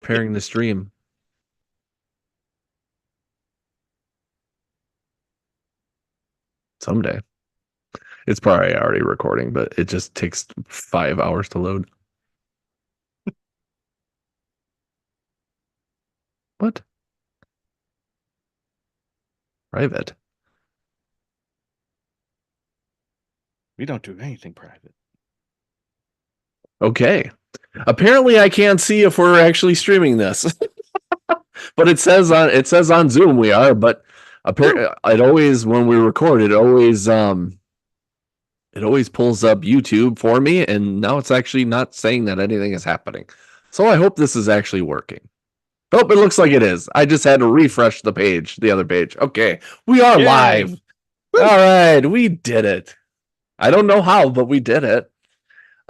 preparing the stream. Someday. It's probably already recording, but it just takes 5 hours to load. What? Private? We don't do anything private. Okay. Apparently I can't see if we're actually streaming this. But it says on Zoom we are, but apparently it always, when we record, it always pulls up YouTube for me, and now it's actually not saying that anything is happening. So I hope this is actually working. Oh, it looks like it is. I just had to refresh the other page. Okay, we are live. Woo! All right, we did it. I don't know how, but we did it.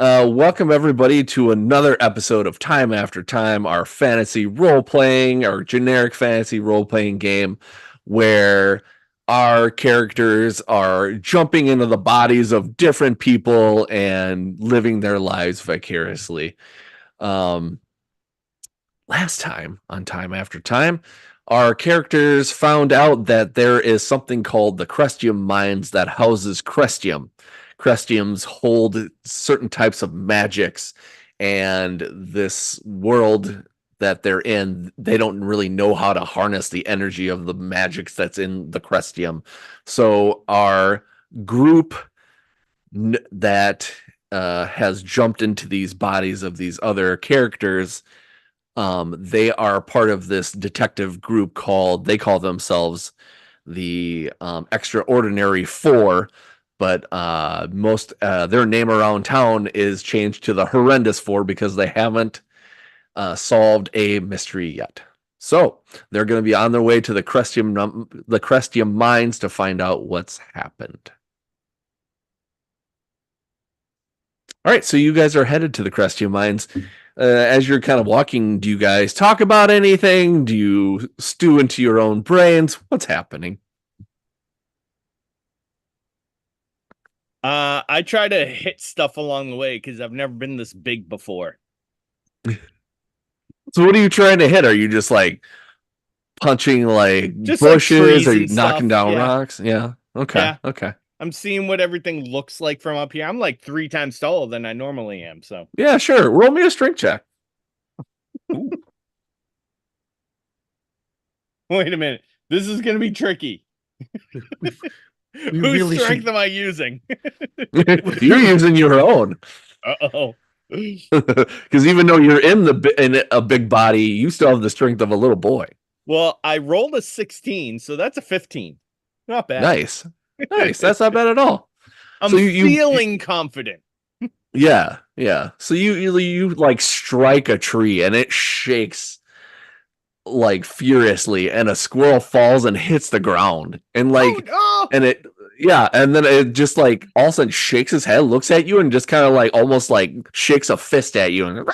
Welcome everybody to another episode of Time After Time, our fantasy role-playing, our generic fantasy role-playing game, where our characters are jumping into the bodies of different people and living their lives vicariously. Last time on Time After Time, our characters found out that there is something called the Crestium Mines that houses Crestium. Crestiums hold certain types of magics, and this world that they're in, they don't really know how to harness the energy of the magics that's in the Crestium. So our group that has jumped into these bodies of these other characters, they are part of this detective group they call themselves the Extraordinary Four, but most their name around town is changed to the Horrendous Four because they haven't solved a mystery yet. So they're going to be on their way to the Crestium mines to find out what's happened. All right, so you guys are headed to the Crestium mines. As you're kind of walking, do you guys talk about anything? Do you stew into your own brains? What's happening? I try to hit stuff along the way because I've never been this big before. So what are you trying to hit? Are you just like punching like Just bushes? like Are you trees and knocking stuff. down Yeah. rocks? Yeah. Okay. Yeah. Okay. I'm seeing what everything looks like from up here. I'm like 3 times taller than I normally am. So Yeah, sure. Roll me a strength check. Ooh. Wait a minute. This is gonna be tricky. Whose strength am I using? You're using your own. Uh-oh. Because even though you're in a big body, you still have the strength of a little boy. Well, I rolled a 16, so that's a 15. Not bad. Nice. That's not bad at all. I'm feeling confident. Yeah. So you like strike a tree and it shakes like furiously, and a squirrel falls and hits the ground, and and then it just like all of a sudden shakes his head, looks at you, and just kind of like almost like shakes a fist at you, and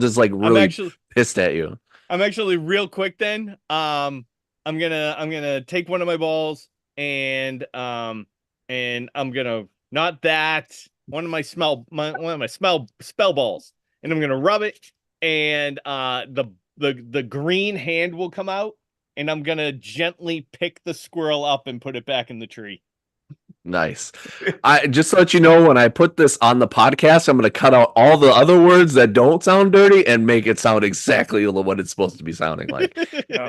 just like really pissed at you. I'm actually real quick then. I'm gonna take one of my balls and I'm gonna not that one of my spell balls, and I'm gonna rub it, and the green hand will come out, and I'm gonna gently pick the squirrel up and put it back in the tree. Nice. I just to let you know, when I put this on the podcast, I'm going to cut out all the other words that don't sound dirty and make it sound exactly what it's supposed to be sounding like.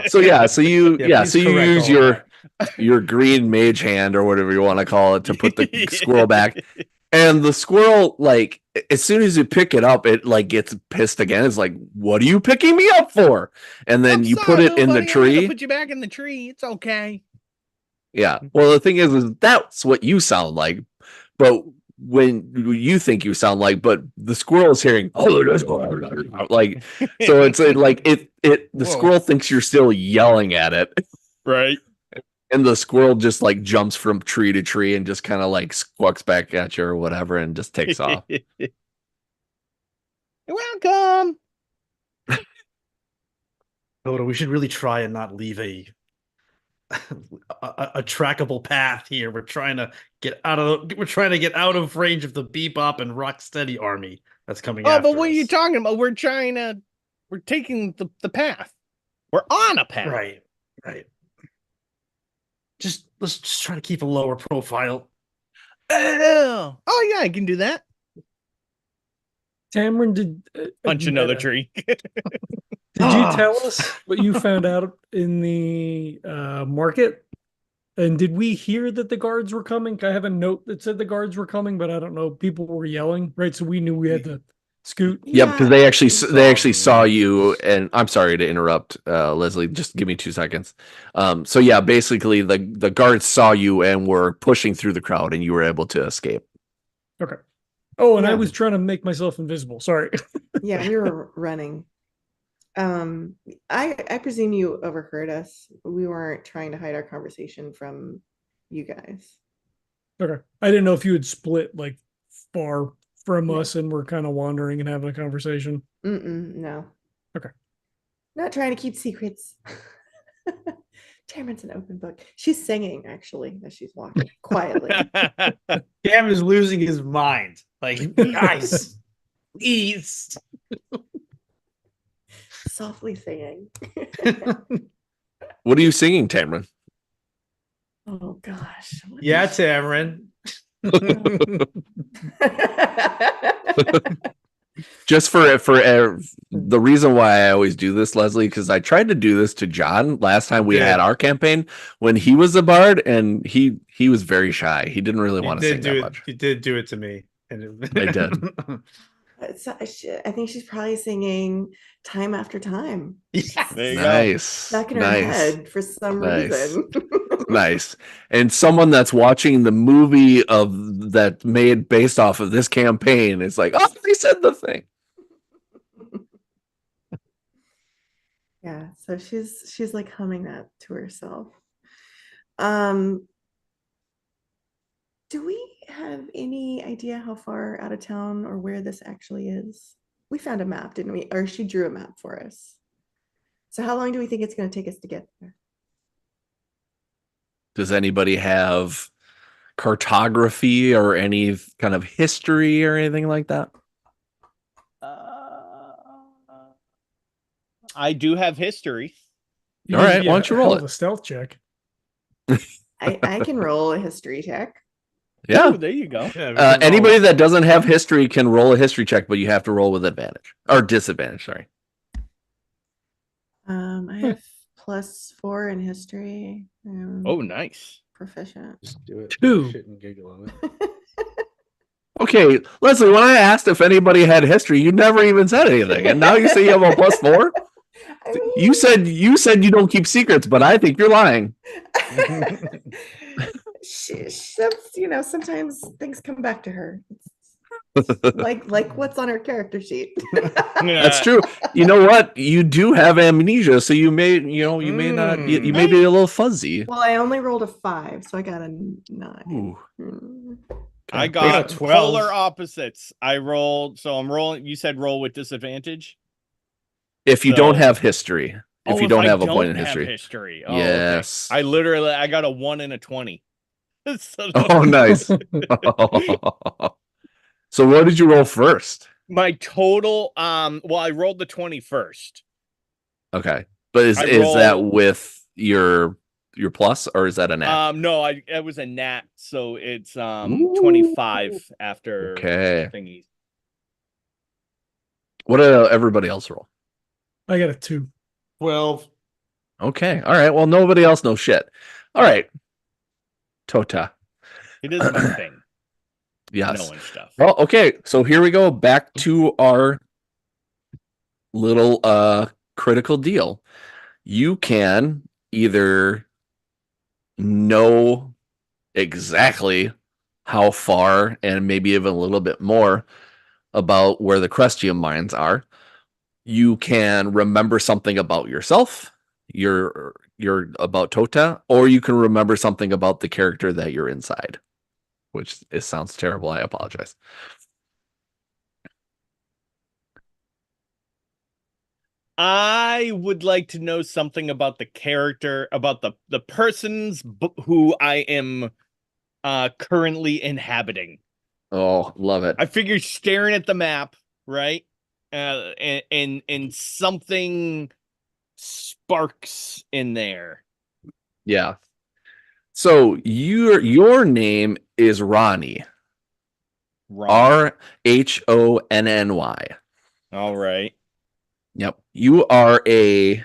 So you use your green mage hand or whatever you want to call it to put the squirrel back. And the squirrel, like, as soon as you pick it up, it like gets pissed again. It's like, what are you picking me up for? And then you put it in the tree. Put you back in the tree. It's okay. Yeah. Well, the thing is that's what you sound like, but when you think you sound like, but the squirrel is hearing, like, so it's like the squirrel thinks you're still yelling at it, right? And the squirrel just like jumps from tree to tree and just kind of like squawks back at you or whatever and just takes off. You're welcome. Oda, we should really try and not leave a trackable path here. We're trying to get out of range of the Bebop and Rocksteady army that's coming after us. But what are you talking about? We're trying to We're taking the path. We're on a path. Right. Let's just try to keep a lower profile. Oh yeah, I can do that. Tamron, did Punch another tree. Did you tell us what you found out in the market? And did we hear that the guards were coming? I have a note that said the guards were coming, but I don't know. People were yelling, right? So we knew we had to scoot. Yep, because they actually saw me. you, and I'm sorry to interrupt, Leslie. Just give me 2 seconds. So yeah, basically the guards saw you and were pushing through the crowd, and you were able to escape. Okay. Oh, and I Yeah. was trying to make myself invisible. Sorry. Yeah, we were running. I presume you overheard us. We weren't trying to hide our conversation from you guys. Okay. I didn't know if you had split like far from No. us and we're kind of wandering and having a conversation. No. Okay. Not trying to keep secrets. Tamron's an open book. She's singing actually as she's walking quietly. Cam is losing his mind. Like, guys, please. Softly singing. What are you singing, Tamron? Oh gosh. What Yeah, is- Tamron. Just for the reason why I always do this, Leslie, because I tried to do this to John last time we Yeah. had our campaign when he was a bard, and he was very shy. He didn't really You want to did sing do that it. much. You did do it to me. And I did. I think she's probably singing time after time. There you go. Nice, Stuck in her nice, head for some Nice. reason. nice. And someone that's watching the movie of that made based off of this campaign is like, oh, they said the thing. Yeah, so she's like humming that to herself. Do we have any idea how far out of town or where this actually is? We found a map, didn't we? Or she drew a map for us. So how long do we think it's going to take us to get there? Does anybody have cartography or any kind of history or anything like that? I do have history. You All need to right, be why a don't you hell roll of it? a stealth check. I can roll a history check. Yeah. Ooh, there you go. Yeah, we can Anybody roll. that doesn't have history can roll a history check, but you have to roll with advantage or disadvantage. Sorry. I have +4 in history. Oh, nice. Proficient. Just do it. Two. Shit and giggle on it. Okay, Leslie, when I asked if anybody had history, you never even said anything. And now you say you have a +4? I mean, You said you don't keep secrets, but I think you're lying. sometimes things come back to her. Like what's on her character sheet. That's true. You know what? You do have amnesia, so you may not you may be a little fuzzy. Well, I only rolled a 5, so I got a 9. Ooh. Hmm. I We got got 12. polar opposites. I rolled, so I'm rolling. You said roll with disadvantage. If you don't So- have history, if you don't I have a point in have history. Oh, Yes. okay. I got a 1 and a 20. So Oh, nice. So what did you roll first? my total, well, I rolled the 20 first. Okay. But is I that roll- with your plus or is that a nat? No, it was a nat, so it's Ooh. 25 after Okay. thingies. What did everybody else roll? I got a 2. 12. Okay. All right. Well, nobody else knows shit. All right. Tota. It is my thing. Yes. Knowing stuff. Well, okay. So here we go back to our little critical deal. You can either know exactly how far and maybe even a little bit more about where the Crestium mines are. You can remember something about yourself, you're about Tota, or you can remember something about the character that you're inside, which sounds terrible. I apologize. I would like to know something about the character, about the persons who I am currently inhabiting. Oh, love it. I figure staring at the map, right? and something sparks in there. Yeah. So your name is Ronnie. Ronnie. Rhonny. All right. Yep. You are a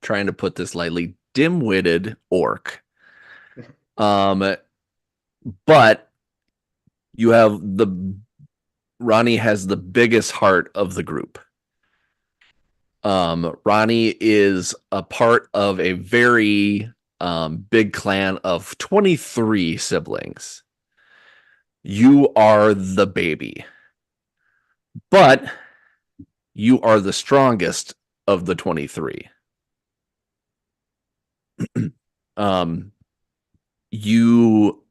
trying to put this lightly, dim-witted orc. But you have Ronnie has the biggest heart of the group. Ronnie is a part of a very big clan of 23 siblings. You are the baby, but you are the strongest of the 23. You,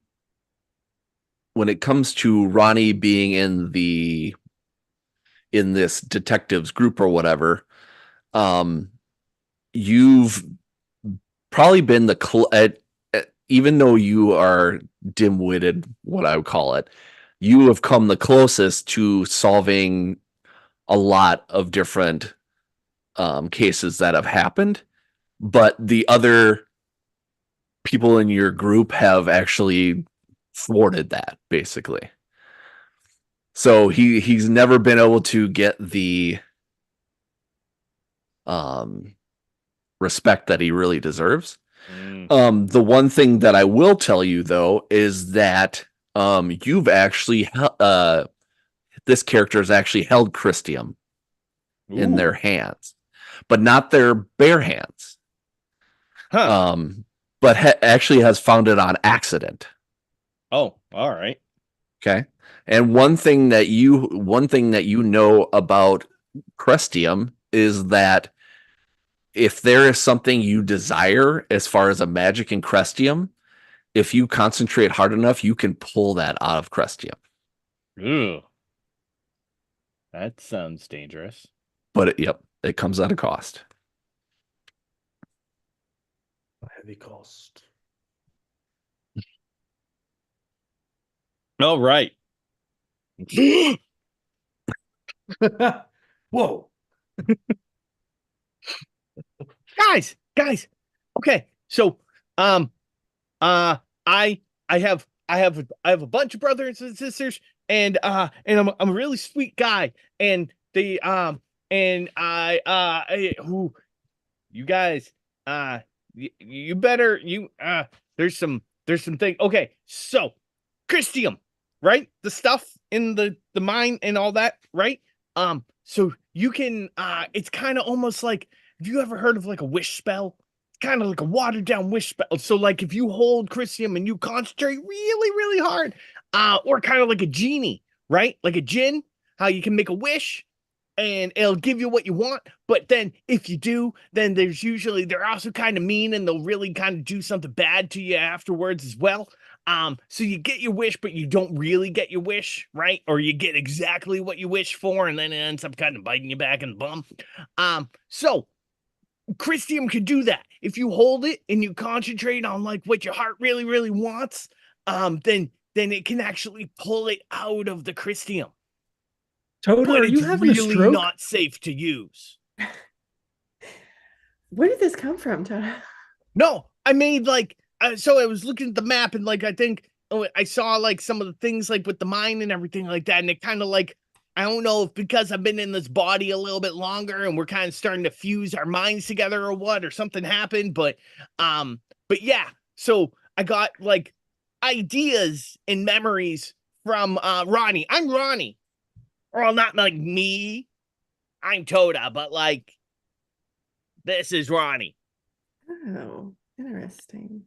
when it comes to Ronnie being in this detectives group or whatever, you've probably been even though you are dim-witted, what I would call it, you have come the closest to solving a lot of different cases that have happened, but the other people in your group have actually thwarted that, basically. So he's never been able to get the respect that he really deserves. The one thing that I will tell you though is that you've actually this character has actually held Crestium in their hands, but not their bare hands. But actually has found it on accident. Oh, all right. Okay. And one thing that you know about Crestium is that if there is something you desire as far as a magic in Crestium, if you concentrate hard enough, you can pull that out of Crestium. Ooh. That sounds dangerous. But it comes at a cost. A heavy cost. All right. Whoa. Guys. Okay. So, I have a bunch of brothers and sisters, and I'm a really sweet guy, and who you guys, you better, there's some things. Okay. So, Christium, right? The stuff in the mine and all that, right? So you can, it's kind of almost like, have you ever heard of like a wish spell? It's kind of like a watered down wish spell. So like if you hold Crestium and you concentrate really, really hard, or kind of like a genie, right? Like a djinn, how you can make a wish and it'll give you what you want. But then if you do, then they're also kind of mean and they'll really kind of do something bad to you afterwards as well. So you get your wish, but you don't really get your wish, right? Or you get exactly what you wish for, and then it ends up kind of biting you back in the bum. So Christium could do that. If you hold it and you concentrate on like what your heart really, really wants, then it can actually pull it out of the Christium. Toad, But are you it's having a really stroke? not safe to use. Where did this come from, Todd? No, I made like so I was looking at the map and like I think I saw like some of the things like with the mine and everything like that, and it kind of like, I don't know if because I've been in this body a little bit longer and we're kind of starting to fuse our minds together or what, or something happened, but yeah, so I got like ideas and memories from Ronnie. I'm Ronnie. Well, not like me. I'm Toda, but like this is Ronnie. Oh, interesting.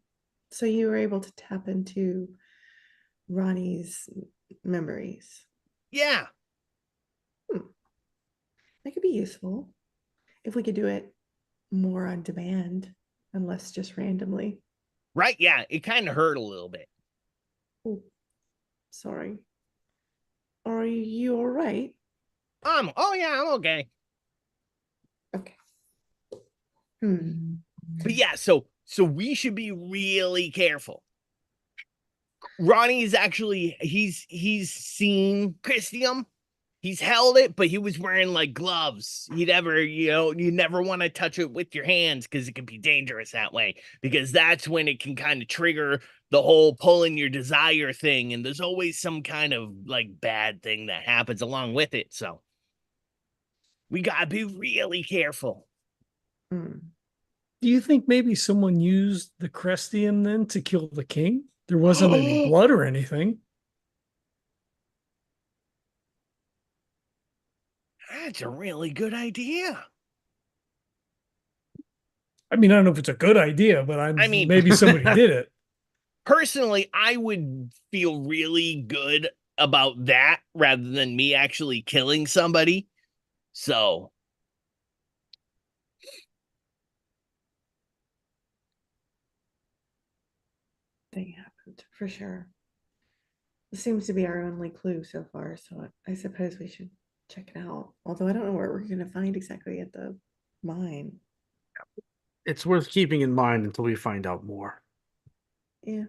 So you were able to tap into Ronnie's memories. Yeah. That could be useful if we could do it more on demand and less just randomly. Right, yeah, it kind of hurt a little bit. Oh, sorry. Are you all right? Oh yeah, I'm okay. Okay. But yeah, so we should be really careful. Ronnie is actually he's seen Christium, he's held it, but he was wearing like gloves. You never want to touch it with your hands because it can be dangerous that way. Because that's when it can kind of trigger the whole pulling your desire thing. And there's always some kind of like bad thing that happens along with it. So we gotta be really careful. Hmm. Do you think maybe someone used the Crestium then to kill the king? There wasn't any blood or anything. That's a really good idea. I mean, I don't know if it's a good idea, but I mean- maybe somebody did it. Personally, I would feel really good about that rather than me actually killing somebody. So Thing happened for sure. This seems to be our only clue so far, so I suppose we should check it out. Although I don't know what we're going to find exactly at the mine. It's worth keeping in mind until we find out more. Yeah.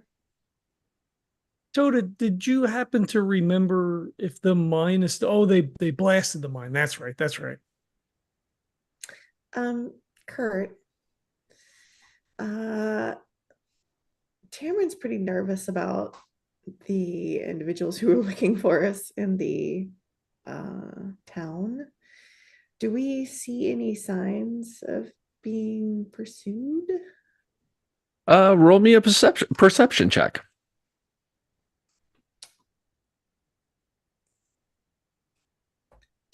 Toda, did you happen to remember if the mine is still? Oh, they blasted the mine. That's right. That's right. Kurt, Tameron's pretty nervous about the individuals who are looking for us in the town. Do we see any signs of being pursued? Roll me a perception check.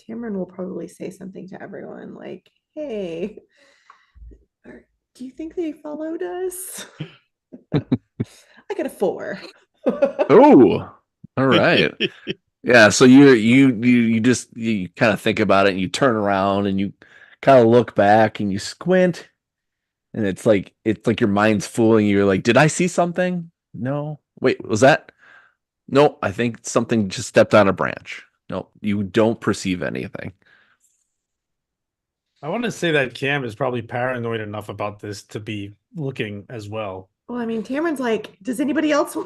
Tameron will probably say something to everyone like, hey, do you think they followed us? I got a 4. Oh, all right. Yeah, so you just you kind of think about it and you turn around and you kind of look back and you squint and it's like your mind's fooling you. You're like, did I see something? No. Wait, was that? No, I think something just stepped on a branch. No, you don't perceive anything. I want to say that Cam is probably paranoid enough about this to be looking as well. Well, I mean, Tameron's like, does anybody else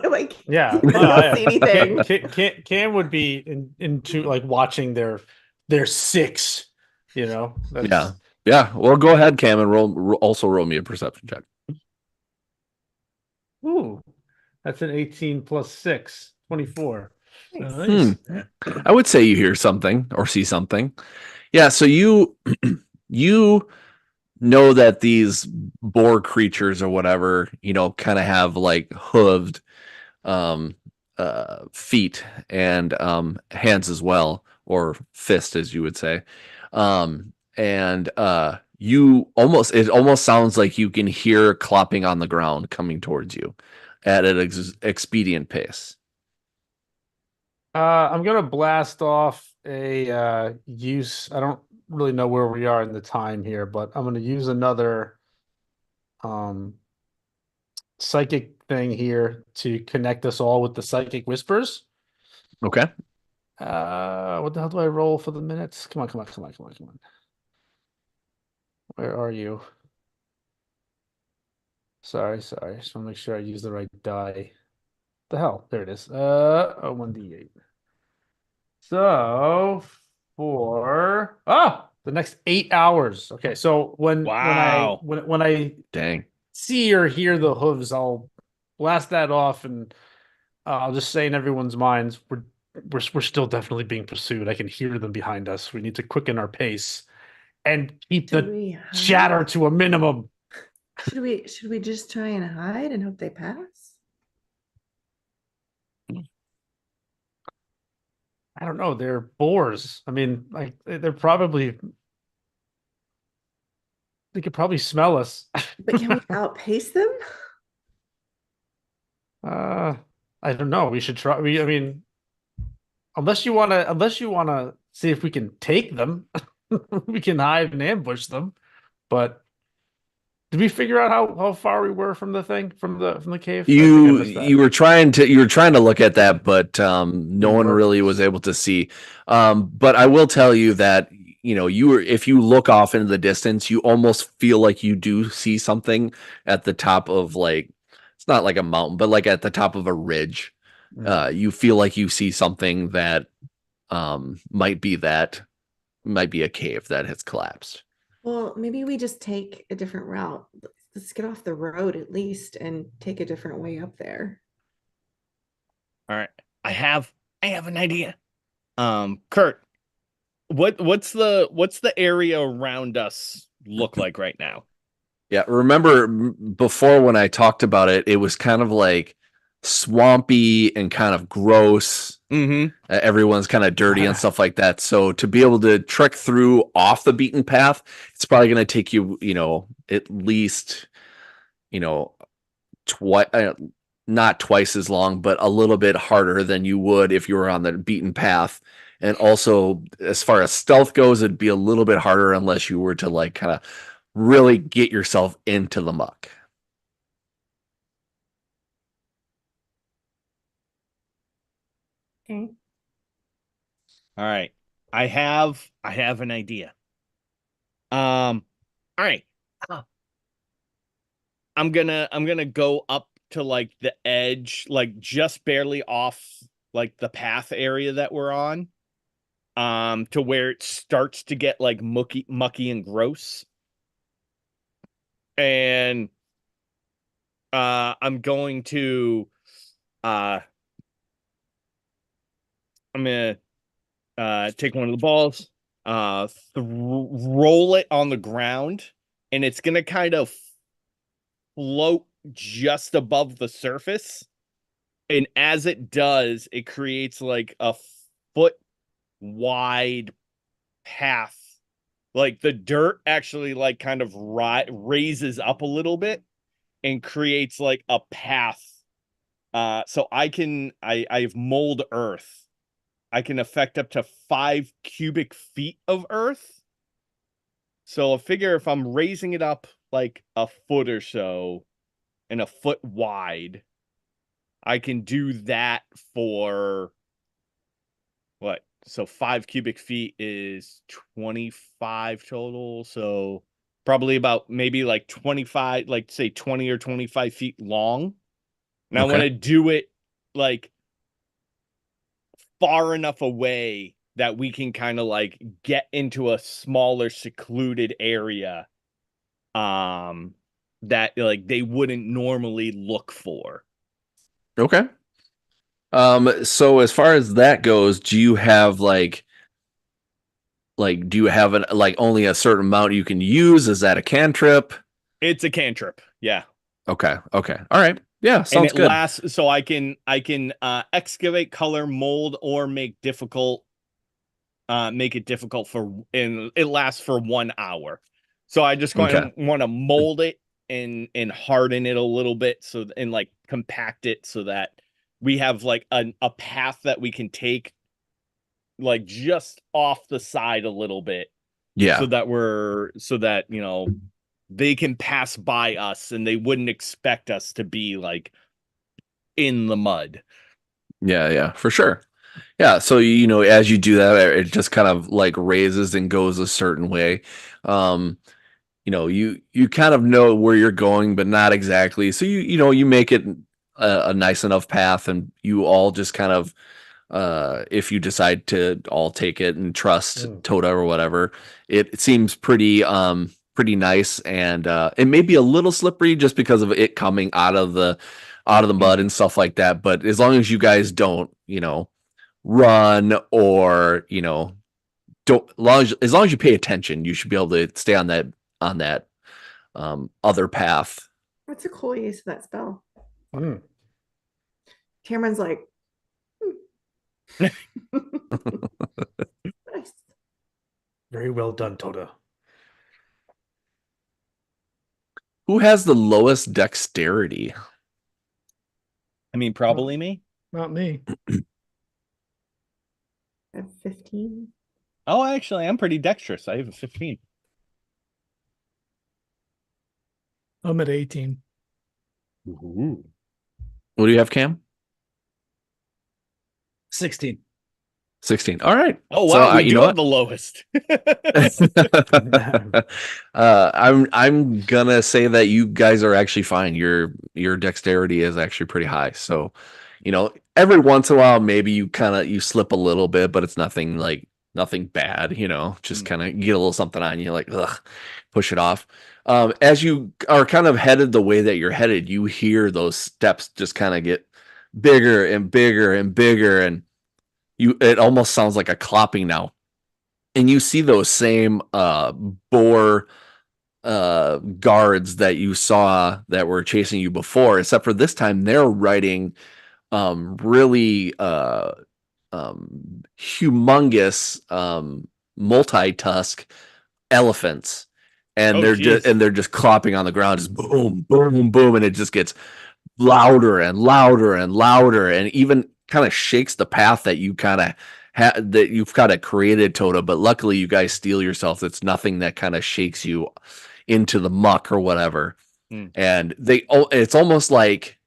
like? Yeah, does anybody else see anything? Cam would be into like watching their 6. You know. Yeah. Yeah. Well, go ahead, Cam, and also roll me a perception check. Ooh, that's an 18 plus 6, 24. Nice. I would say you hear something or see something. Yeah, so you know that these boar creatures or whatever, kind of have like hooved feet and hands as well, or fist as you would say. And it almost sounds like you can hear clopping on the ground coming towards you at an expedient pace. I'm gonna blast off a use. I don't really know where we are in the time here, but I'm gonna use another psychic thing here to connect us all with the psychic whispers. Okay. What the hell do I roll for the minutes? Come on. Where are you? Sorry. Just want to make sure I use the right die. The hell? There it is. 1d8. So for the next 8 hours. Okay, so when I Dang. see or hear the hooves, I'll blast that off, and I'll just say in everyone's minds, we're still definitely being pursued. I can hear them behind us. We need to quicken our pace and keep Should the we hide? chatter to a minimum. Should we just try and hide and hope they pass? I don't know. They're boars. I mean, like they're probably they could probably smell us. But can we outpace them? I don't know. We should try. I mean, unless you wanna see if we can take them, we can hide and ambush them. But did we figure out how far we were from the thing from the cave? I think I missed that. You were trying to look at that, but no one really was able to see. But I will tell you that if you look off into the distance, you almost feel like you do see something at the top of it's not like a mountain, but like at the top of a ridge. You feel like you see something that might be a cave that has collapsed. Well, maybe we just take a different route. Let's get off the road at least and take a different way up there. All right. I have an idea. Kurt, what's the area around us look like right now? Yeah, remember before when I talked about it, it was kind of like swampy and kind of gross. Mm-hmm. Everyone's kind of dirty and stuff like that. So to be able to trek through off the beaten path, it's probably going to take you, at least, twice, not twice as long, but a little bit harder than you would if you were on the beaten path. And also, as far as stealth goes, it'd be a little bit harder unless you were to like kind of really get yourself into the muck. Okay. All right. I have an idea. All right. I'm gonna go up to like the edge, like just barely off like the path area that we're on. To where it starts to get like mucky and gross. And I'm going to I'm gonna take one of the balls, roll it on the ground, and it's gonna kind of float just above the surface. And as it does, it creates like a foot wide path. Like the dirt actually like kind of raises up a little bit and creates like a path. So I've mold earth. I can affect up to 5 cubic feet of earth. So I figure if I'm raising it up like a foot or so and a foot wide, I can do that for what? So 5 cubic feet is 25 total. So probably about maybe like 25, like say 20 or 25 feet long. And I want to do it like far enough away that we can kind of like get into a smaller secluded area that like they wouldn't normally look for. Okay. So as far as that goes, do you have do you have only a certain amount you can use? Is that a cantrip? It's a cantrip. Yeah. Okay. All right. Yeah, sounds and it good. lasts, so I can excavate, color, mold, or make it difficult and it lasts for 1 hour. So I just want to mold it and harden it a little bit and like compact it so that we have like a path that we can take like just off the side a little bit. Yeah. So that they can pass by us and they wouldn't expect us to be like in the mud. Yeah, for sure. Yeah, so as you do that, it just kind of like raises and goes a certain way. You kind of know where you're going, but not exactly. So you make it a nice enough path, and you all just kind of if you decide to all take it and trust Toda or whatever, it seems pretty nice, and it may be a little slippery just because of it coming out of the mud and stuff like that. But as long as you guys don't, run or don't, as long as you pay attention, you should be able to stay on that other path. What's a cool use of that spell? Cameron's like, nice. Very well done, Toda. Who has the lowest dexterity? I mean, probably me. Not me. I have 15. Oh, actually, I'm pretty dexterous. I have a 15. I'm at 18. Ooh. What do you have, Cam? 16. 16. All right. Oh wow, so, we do have the lowest. I'm gonna say that you guys are actually fine. Your dexterity is actually pretty high. So, every once in a while, maybe you slip a little bit, but it's nothing bad, just kind of get a little something on you, like, ugh, push it off. As you are kind of headed the way that you're headed, you hear those steps just kind of get bigger and bigger and bigger, and it almost sounds like a clopping now. And you see those same boar guards that you saw that were chasing you before, except for this time they're riding really humongous multi-tusk elephants, and Oh, geez. they're just clopping on the ground, just boom, boom, boom, and it just gets louder and louder and louder, and even kind of shakes the path that you kind of that you've kind of created, Tota. But luckily, you guys steel yourself. It's nothing that kind of shakes you into the muck or whatever. And it's almost like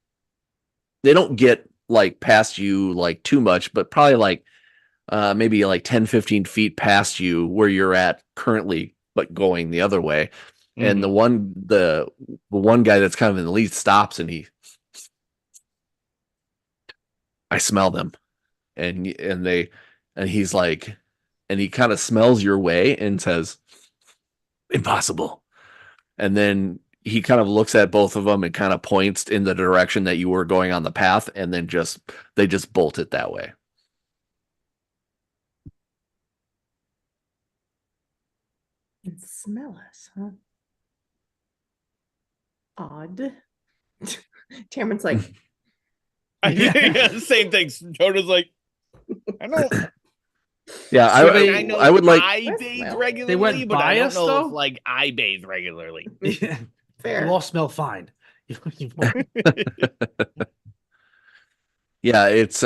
they don't get like past you like too much, but probably like maybe like 10-15 feet past you where you're at currently, but going the other way. And the one guy that's kind of in the lead stops, and I smell them, and he's like, and he kind of smells your way and says, impossible. And then he kind of looks at both of them and kind of points in the direction that you were going on the path, and then they just bolt it that way. And smell us, huh? Odd. Tamaryn's like, Yeah, same thing. Jona's like, I don't. Yeah, I know I would like. I That's bathe smell. regularly, They went but I by don't us, know though? if like I bathe regularly. Yeah. fair. You all smell fine. You won't- Yeah, it's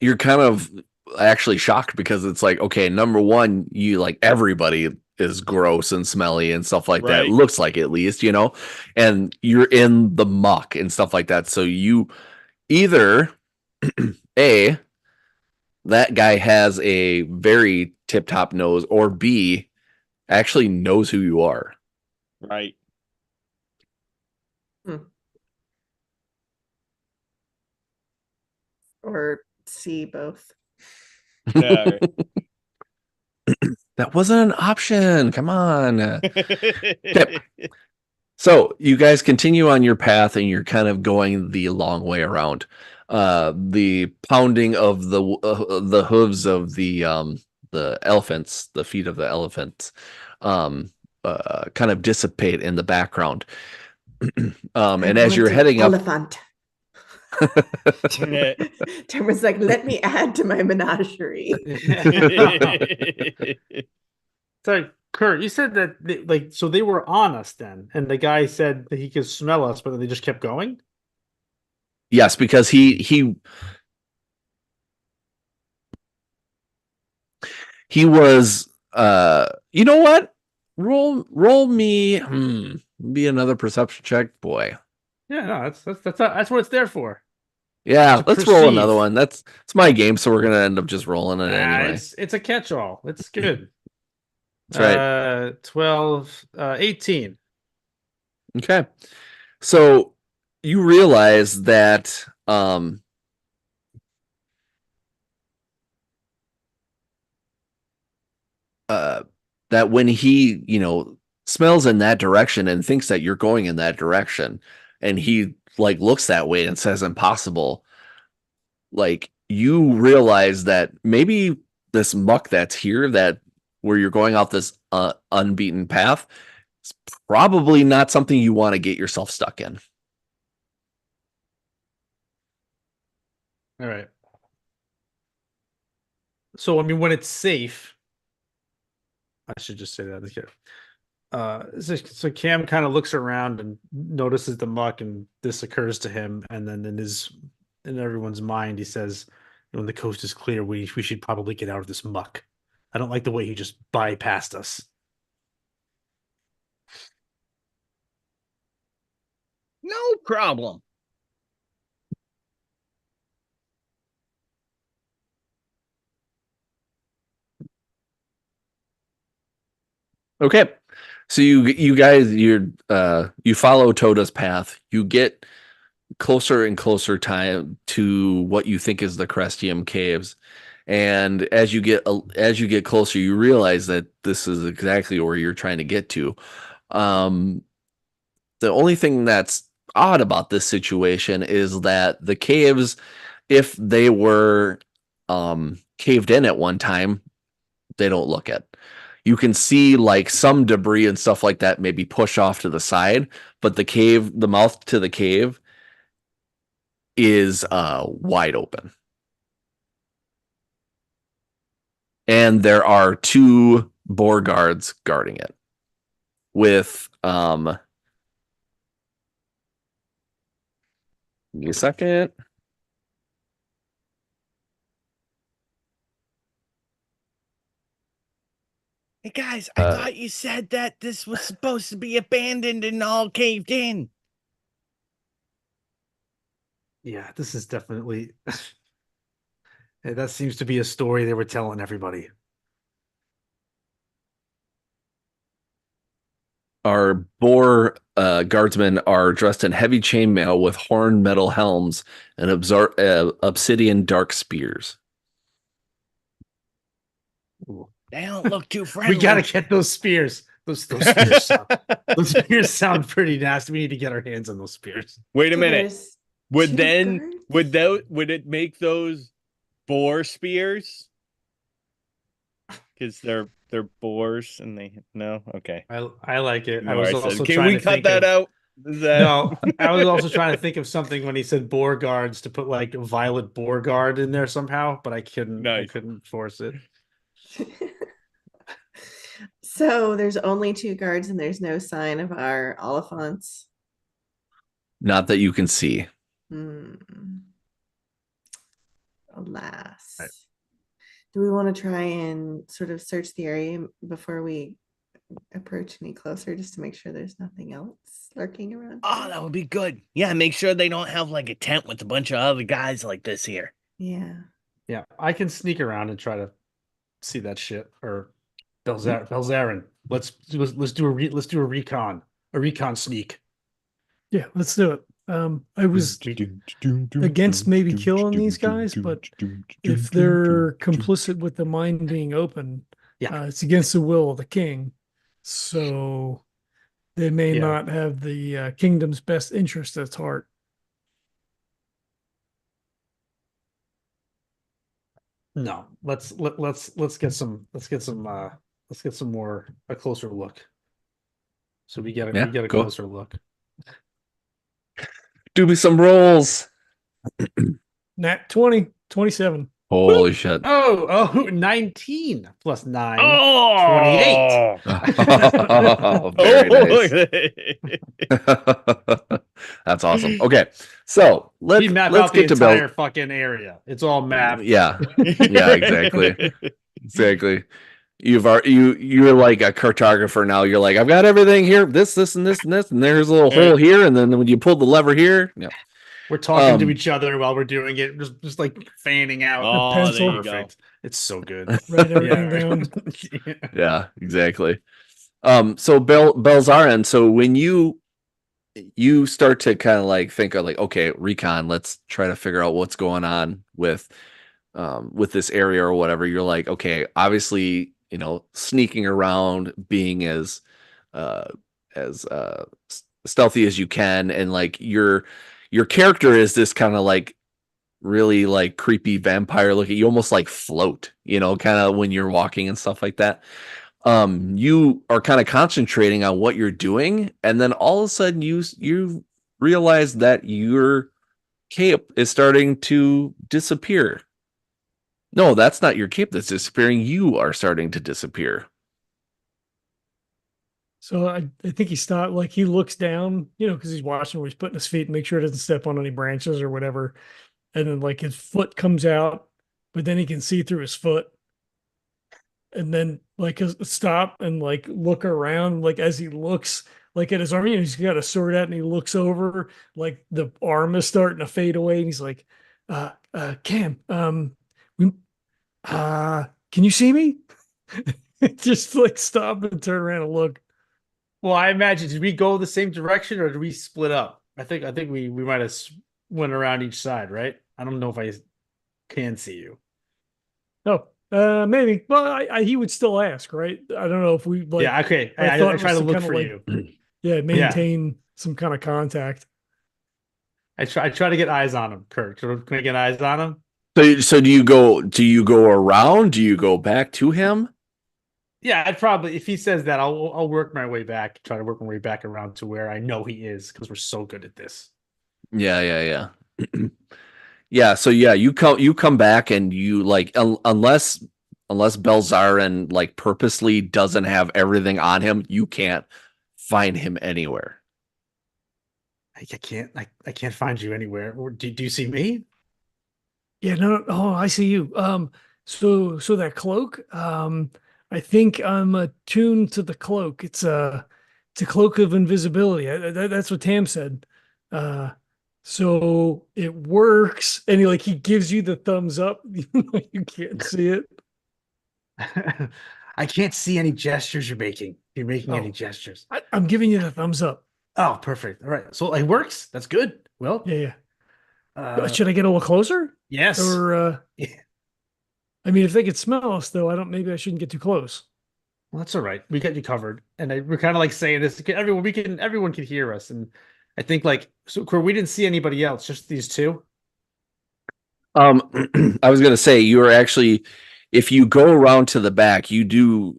you're kind of actually shocked because it's like, okay, number one, you like everybody is gross and smelly and stuff like that. Right. Looks like, at least, and you're in the muck and stuff like that. So you either A, that guy has a very tip-top nose, or B, actually knows who you are. Right. Or C, both. Yeah. That wasn't an option. Come on. Okay. So you guys continue on your path, and you're kind of going the long way around. The pounding of the hooves of the elephants, the feet of the elephants, kind of dissipate in the background. And as you're heading up, elephant. Tamaryn's like, let me add to my menagerie. So, Kurt, you said that so they were on us then, and the guy said that he could smell us, but then they just kept going. yes, because he was you know what? Roll me be another perception check, boy. Yeah, no, that's what it's there for. Yeah, To let's roll perceive. another one. It's my game, so we're gonna end up just rolling it anyway. It's a catch-all. It's good. That's right. 12, 18. Okay. So you realize that that when he, smells in that direction and thinks that you're going in that direction, and he like looks that way and says impossible, like you realize that maybe this muck that's here, that where you're going off this unbeaten path, is probably not something you want to get yourself stuck in. All right. So, I mean, when it's safe, I should just say that. So Cam kind of looks around and notices the muck, and this occurs to him. And then in everyone's mind, he says, when the coast is clear, we should probably get out of this muck. I don't like the way he just bypassed us. No problem. Okay. So you guys, you follow Toda's path. You get closer and closer time to what you think is the Crestium Caves. And as you get closer, you realize that this is exactly where you're trying to get to. Um, the only thing that's odd about this situation is that the caves, if they were caved in at one time, they don't look it. You can see like some debris and stuff like that maybe push off to the side, but the mouth to the cave is wide open. And there are two boar guards guarding it with give me a second. Hey guys, I thought you said that this was supposed to be abandoned and all caved in. Yeah, this is definitely. That seems to be a story they were telling everybody. Our boar guardsmen are dressed in heavy chainmail with horned metal helms and obsidian dark spears. Ooh. They don't look too friendly. We gotta get those spears. Those spears sound, those spears sound pretty nasty. We need to get our hands on those spears. Wait a So minute. there's Would two then guards? would it make those boar spears? Because they're boars and they no okay. I like it. I All was right, so also can trying we to cut think that of, out? Is that... No, I was also trying to think of something when he said boar guards to put like violet boar guard in there somehow, but I couldn't. Nice. I couldn't force it. So there's only two guards and there's no sign of our Oliphants. Not that you can see. Hmm. Alas. Right. Do we want to try and sort of search the area before we approach any closer just to make sure there's nothing else lurking around? Oh, that would be good. Yeah, make sure they don't have like a tent with a bunch of other guys like this here. Yeah. Yeah, I can sneak around and try to see that shit. Or Belzarin. Let's do a recon sneak. Yeah, let's do it. I was against maybe killing these guys, but if they're complicit with the mine being open, Yeah. it's against the will of the king. So they may Yeah. not have the kingdom's best interest at heart. No, let's get some more a closer look. So we get a Go. closer look. Do me some rolls. Nat 20, 27. Holy shit. Oh, 19 plus 9. Oh, 28. Very nice. That's awesome. Okay, so We map let's out the get to entire Bel. fucking area. It's all mapped. Yeah, exactly. You're like a cartographer now. You're like, I've got everything here. This, and this, and this, and there's a little hole here, and then when you pull the lever here, yeah. We're talking to each other while we're doing it, just like fanning out. Oh, pencil. there you go. Perfect. It's so good. Write everything down. Yeah, exactly. So Belzarin, so when you start to kind of like think of like, okay, recon, let's try to figure out what's going on with this area or whatever. You're like, okay, obviously, sneaking around, being as stealthy as you can, and like your character is this kind of like really like creepy vampire looking. You almost like float, kind of when you're walking and stuff like that. You are kind of concentrating on what you're doing, and then all of a sudden you realize that your cape is starting to disappear. No, that's not your cape that's disappearing. You are starting to disappear. So I think he stopped, like he looks down, because he's watching where he's putting his feet, make sure he doesn't step on any branches or whatever. And then like his foot comes out, but then he can see through his foot. And then like stop and like look around, like as he looks like at his arm, he's got a sword out and he looks over, like the arm is starting to fade away. And he's like, Cam, can you see me? Just like stop and turn around and look. Well, I imagine, did we go the same direction or did we split up? I think we might have went around each side, right? I don't know if I can see you. No, maybe. Well, he would still ask, right? I don't know if we like. Yeah, okay. My I thought try was to to look kind of for like, you. yeah, maintain some kind of contact. I try to get eyes on him, Kurt. Can I get eyes on him? So do you go around? Do you go back to him? Yeah, I'd probably if he says that, I'll work my way back, try to work my way back around to where I know he is because we're so good at this. Yeah. Yeah, so yeah, you come back and you like unless Belzarin like purposely doesn't have everything on him, you can't find him anywhere. I can't find you anywhere. Do you see me? Yeah, no. Oh, I see you. So that cloak. I think I'm attuned to the cloak. It's a cloak of invisibility. That's what Tam said. Uh, so it works, and he gives you the thumbs up, even though you can't see it. I can't see any gestures you're making. You're making any Oh. gestures. I'm giving you the thumbs up. Oh, perfect. All right. So it works. That's good. Well, Yeah. uh, Should I get a little closer? yes. Or Yeah. I mean, if they could smell us, though, I don't. Maybe I shouldn't get too close. Well, that's all right. We got you covered. And we're kind of like saying this. Everyone can hear us. And I think like so we didn't see anybody else, just these two. I was gonna say you are actually, if you go around to the back, you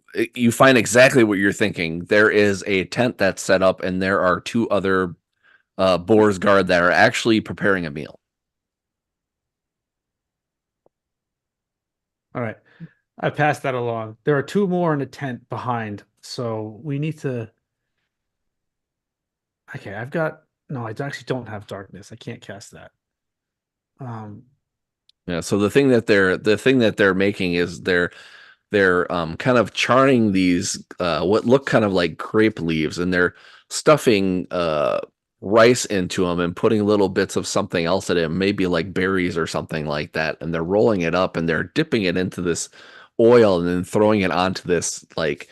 find exactly what you're thinking. There is a tent that's set up, and there are two other Boars guard that are actually preparing a meal. All right. I passed that along. There are two more in a tent behind. So we need to. Okay, I've got. No, I actually don't have darkness. I can't cast that. Yeah. So the thing that they're making is they're kind of charring these what look kind of like grape leaves, and they're stuffing rice into them and putting little bits of something else in it, maybe like berries or something like that, and they're rolling it up and they're dipping it into this oil and then throwing it onto this like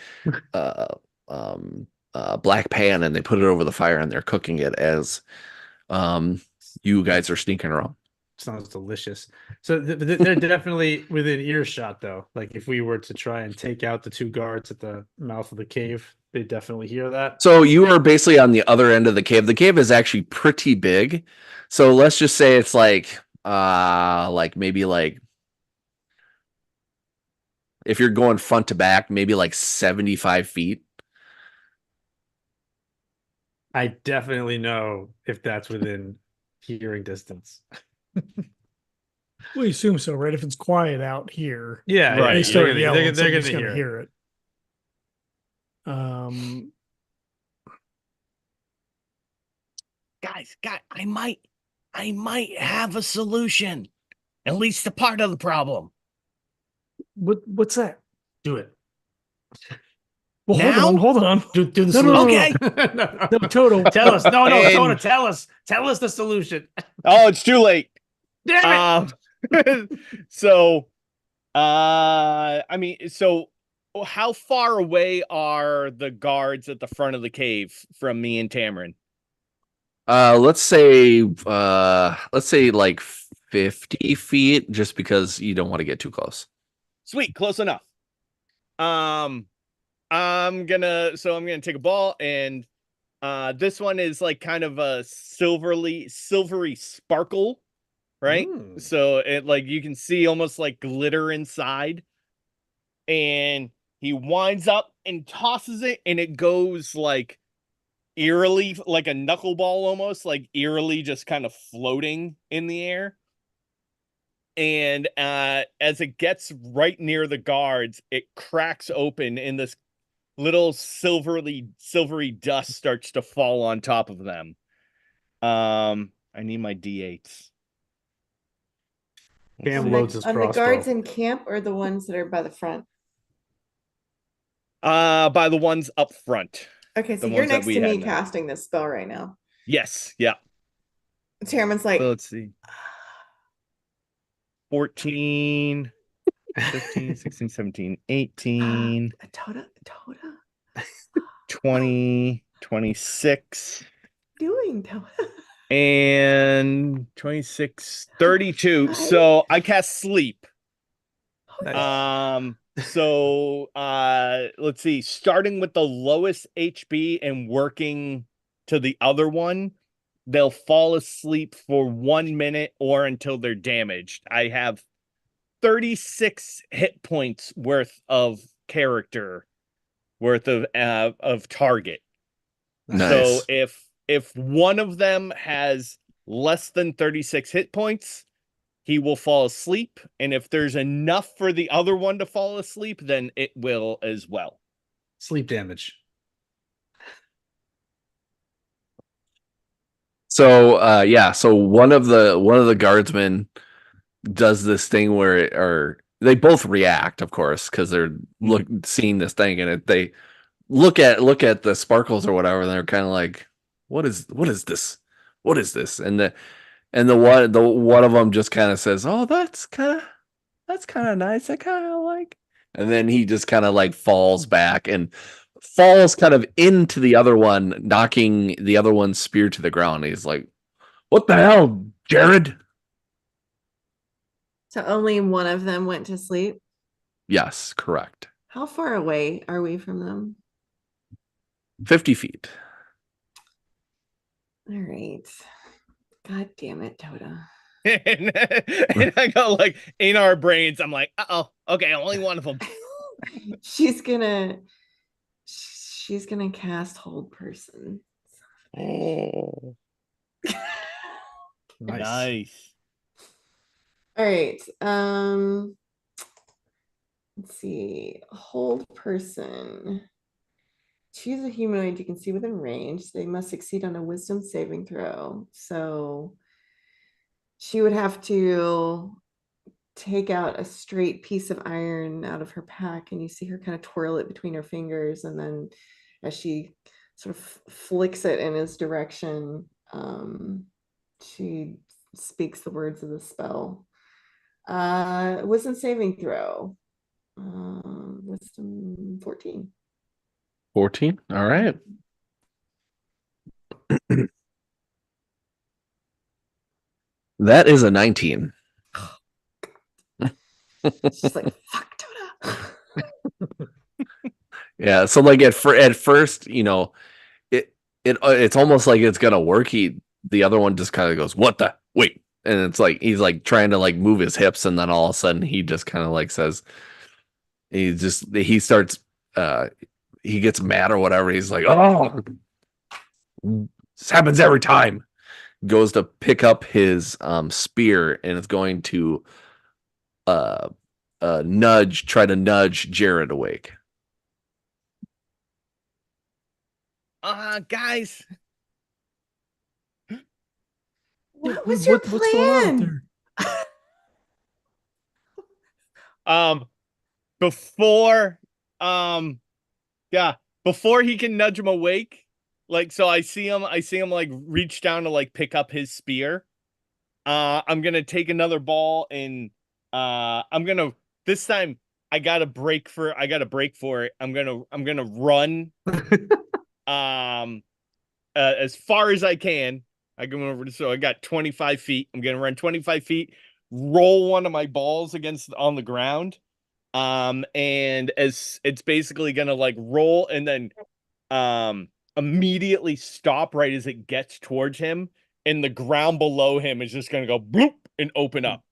uh, black pan, and they put it over the fire and they're cooking it as you guys are sneaking around. Sounds delicious. So they're definitely within earshot, though. Like if we were to try and take out the two guards at the mouth of the cave, they definitely hear that. So you are basically on the other end of the cave. The cave is actually pretty big. So let's just say it's like maybe like if you're going front to back, maybe like 75 feet. I definitely know if that's within hearing distance. We assume so, right? If it's quiet out here, Yeah, Right. they Yeah, start they're yelling, gonna somebody's hear gonna it. hear it. Guys, I might have a solution. At least a part of the problem. What's that? Do it. Well, Now? hold on. Do the No, solution. Okay. No, Toto. Tell us. No, And- Toto, tell us. Tell us the solution. Oh, it's too late. Damn it. So I mean, so how far away are the guards at the front of the cave from me and Tamarin? Let's say like 50 feet, just because you don't want to get too close. Sweet, close enough. I'm gonna take a ball, and this one is like kind of a silvery sparkle, right? Mm. So it like you can see almost like glitter inside. And he winds up and tosses it, and it goes like eerily, like a knuckleball almost, like eerily just kind of floating in the air. And as it gets right near the guards, it cracks open, and this little silvery dust starts to fall on top of them. I need my D8s. Bam On loads his the crossbow. guards in camp or the ones that are by the front? By the ones up front. Okay, so The you're ones that next we to me had now. casting this spell right now. Yes, yeah. Chairman's like, So let's see. 14, 15, 16, 17, 18, Tota, 20, 26. doing Tota? And 26, 32. So I cast sleep. Nice. So let's see, starting with the lowest HP and working to the other one, they'll fall asleep for 1 minute or until they're damaged. I have 36 hit points worth of character worth of target. So Nice. if one of them has less than 36 hit points, he will fall asleep. And if there's enough for the other one to fall asleep, then it will as well. Sleep damage. So yeah, so one of the guardsmen does this thing or they both react, of course, because they're seeing this thing, and they look at the sparkles or whatever, and they're kind of like, what is this? What is this? And the one of them just kind of says, "Oh, that's kind of nice. I kind of like." And then he just kind of like falls back and falls kind of into the other one, knocking the other one's spear to the ground. He's like, "What the hell, Jared?" So only one of them went to sleep. Yes, correct. How far away are we from them? 50 feet. All right. God damn it, Toda. And I go like in our brains, I'm like, okay, only one of them. She's gonna cast hold person. Oh, nice. All right. Let's see. Hold person. Choose a humanoid you can see within range. They must succeed on a wisdom saving throw. So she would have to take out a straight piece of iron out of her pack, and you see her kind of twirl it between her fingers, and then as she sort of flicks it in his direction, she speaks the words of the spell. Wisdom saving throw. Wisdom 14. 14. All right. That is a 19. She's like, fuck Toda. Yeah, so like at first, it's almost like it's gonna work. The other one just kind of goes, "What the wait?" And it's like he's like trying to like move his hips, and then all of a sudden he just kind of like says, he starts he gets mad or whatever. He's like, "Oh, this happens every time." Goes to pick up his spear, and it's going to try to nudge Jared awake. Guys, What was your What's going on up plan? there? before before he can nudge him awake, like, so I see him like reach down to like pick up his spear. I'm gonna take another ball, and I'm gonna, this time I gotta break for it. I'm gonna run as far as I can. I go over, so I got 25 feet. I'm gonna run 25 feet, roll one of my balls on the ground. And as it's basically gonna like roll and then immediately stop right as it gets towards him, and the ground below him is just gonna go bloop and open up.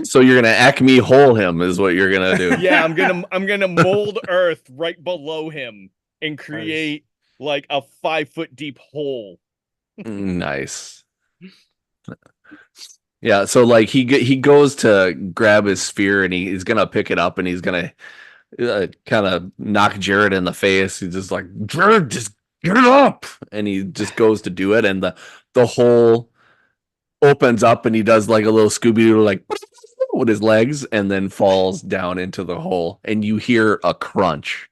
So you're gonna Acme hole him, is what you're gonna do. Yeah, I'm gonna mold earth right below him and create like a 5-foot deep hole. Nice. Yeah, so like he goes to grab his spear, and he's gonna pick it up, and he's gonna kind of knock Jared in the face. He's just like, "Jared, just get it up!" And he just goes to do it, and the hole opens up, and he does like a little Scooby-Doo like with his legs, and then falls down into the hole, and you hear a crunch.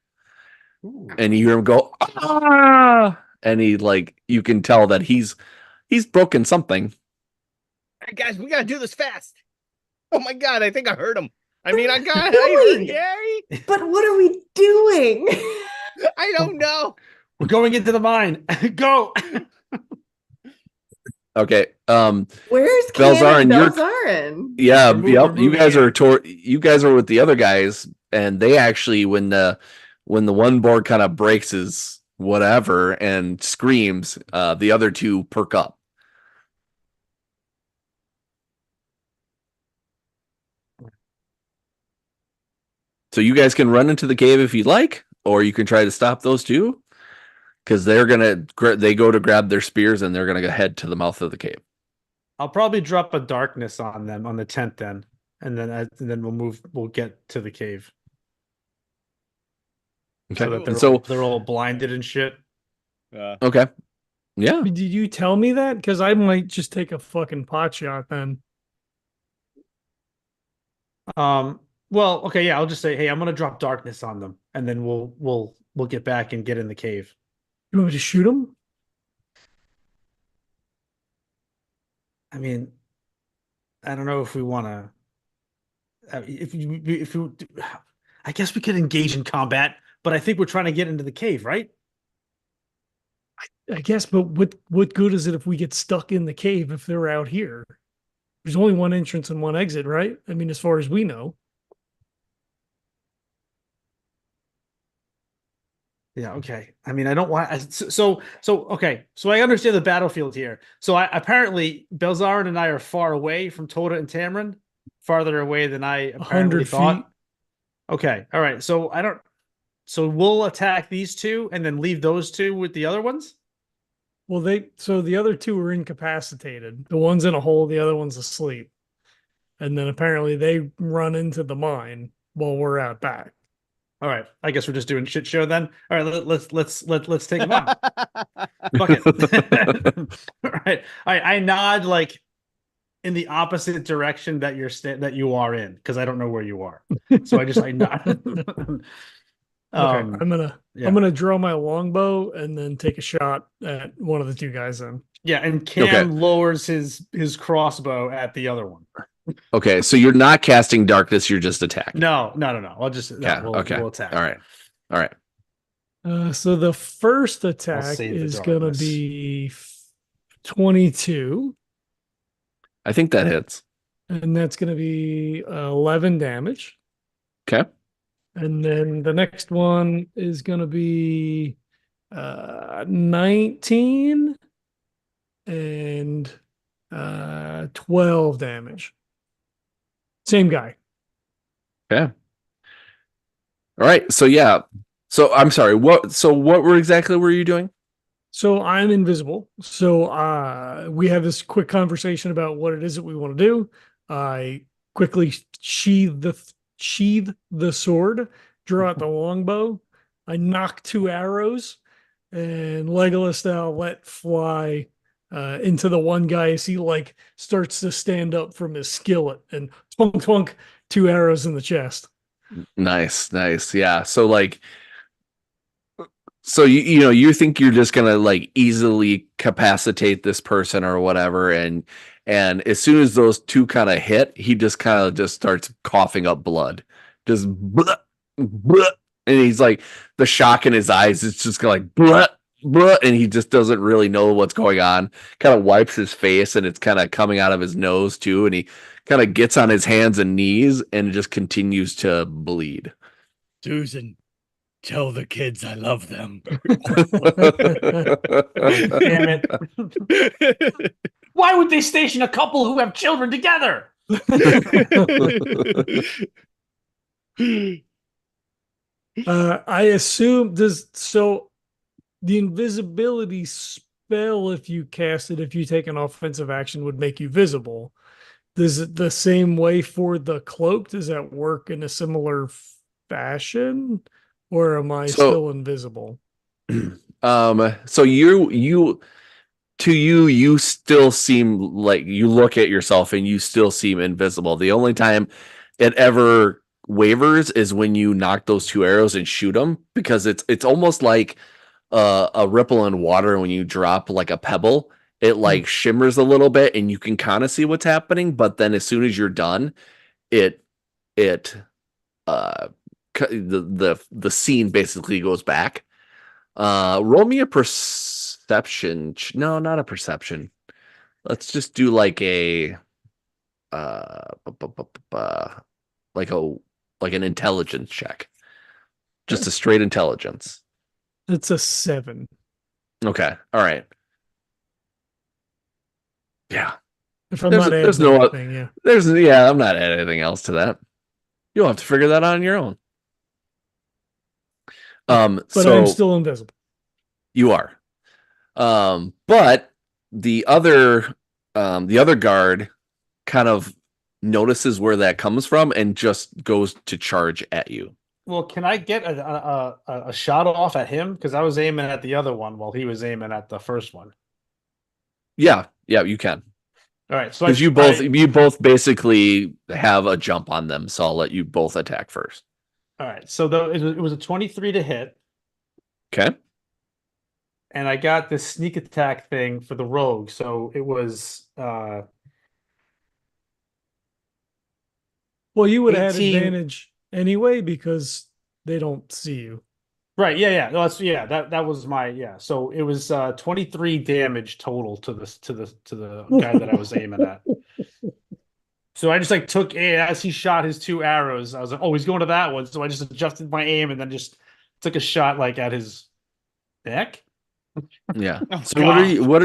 Ooh. And you hear him go, "Ah!" And he like, you can tell that he's broken something. Hey guys, we gotta do this fast. Oh my god, I think I heard him. I mean, I What got are we doing? Gary. But what are we doing? I don't know. We're going into the mine. Go. Okay. Where's Cam Belzarin, and you're Belzarin? yeah, We're yep. You moving guys in. are you guys are with the other guys, and they actually when the one board kind of breaks his whatever and screams, the other two perk up. So you guys can run into the cave if you'd like, or you can try to stop those two, because they go to grab their spears and they're gonna head to the mouth of the cave. I'll probably drop a darkness on them on the 10th then. And then we'll get to the cave. Okay. So that And so they're all blinded and shit. okay. Yeah. Did you tell me that? Because I might just take a fucking pot shot then. Well, okay, yeah, I'll just say, hey, I'm gonna drop darkness on them, and then we'll get back and get in the cave. You want me to shoot him? I mean, I don't know if we want to. If you, I guess we could engage in combat, but I think we're trying to get into the cave, right? I guess, but what good is it if we get stuck in the cave if they're out here? There's only one entrance and one exit, right? I mean, as far as we know. Yeah, okay. I mean, I don't want so okay. So I understand the battlefield here. So I apparently Belzarin and I are far away from Toda and Tamrin, farther away than I apparently 100 thought. feet. Okay, all right. So I don't. So we'll attack these two and then leave those two with the other ones. Well, so the other two are incapacitated. The one's in a hole, the other one's asleep. And then apparently they run into the mine while we're out back. All right, I guess we're just doing shit show then. All right, let's take them on. Fuck it. All right, I nod like in the opposite direction that that you are in because I don't know where you are. So I nod. Okay, I'm yeah. gonna draw my longbow and then take a shot at one of the two guys. Then Yeah, and Cam lowers his crossbow at the other one. Okay, so you're not casting darkness; you're just attacking. No. I'll just We'll attack. All right. So the first attack save the is gonna darkness. be 22, I think that hits. and that's gonna be 11 damage. Okay. And then the next one is gonna be 19 and 12 damage. Same guy. Okay. All right. So yeah. So I'm sorry. What exactly were you doing? So I'm invisible. So we have this quick conversation about what it is that we want to do. I quickly sheathe the sword, draw out the longbow. I knock 2 arrows, and Legolas style let fly into the one guy as he like starts to stand up from his skillet, and twunk twunk, 2 arrows in the chest. Nice. Yeah. So like, so you think you're just gonna like easily capacitate this person or whatever, and as soon as those two kind of hit, he just kind of just starts coughing up blood, just blah, blah, and he's like the shock in his eyes is just like blah, blah, and he just doesn't really know what's going on. Kind of wipes his face, and it's kind of coming out of his nose too, and he kind of gets on his hands and knees and just continues to bleed. Susan, tell the kids I love them. Damn it. Why would they station a couple who have children together? I assume the invisibility spell, if you cast it, if you take an offensive action, would make you visible. Does it the same way for the cloak? Does that work in a similar fashion, or am I still invisible? So you still seem like you look at yourself and you still seem invisible. The only time it ever wavers is when you knock those 2 arrows and shoot them, because it's almost like a ripple in water when you drop like a pebble. It like shimmers a little bit and you can kind of see what's happening, but then as soon as you're done, the scene basically goes back. Roll me a perception. No, not a perception. Let's just do like a like an intelligence check. Just a straight intelligence. It's a 7. Okay. All right. Yeah. If I'm There's not there's adding no anything, yeah. I'm not adding anything else to that. You'll have to figure that out on your own. But I'm still invisible. You are. But the other guard kind of notices where that comes from and just goes to charge at you. Well, can I get a shot off at him? Because I was aiming at the other one while he was aiming at the first one. Yeah, you can. All right, so Because you both basically have a jump on them, so I'll let you both attack first. all right, so it was a 23 to hit, Okay. and I got this sneak attack thing for the rogue, so it was Well, you would have had 18. advantage anyway because they don't see you. right, yeah. No, that was my. So it was 23 damage total to the guy that I was aiming at. So I just like took as he shot his 2 arrows, I was like, oh, he's going to that one. So I just adjusted my aim and then just took a shot like at his neck. Yeah. Oh, So what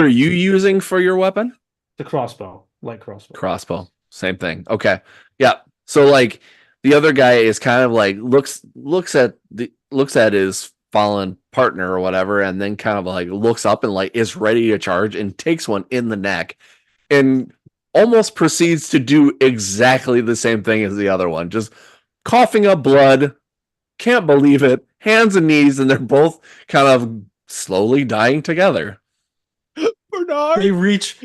are you using for your weapon? The crossbow, light crossbow. Crossbow. Same thing. Okay. Yeah. So like the other guy is kind of like looks at his fallen partner or whatever, and then kind of like looks up and like is ready to charge and takes one in the neck and almost proceeds to do exactly the same thing as the other one. Just coughing up blood. Can't believe it. Hands and knees, and they're both kind of slowly dying together. Bernard. They reach,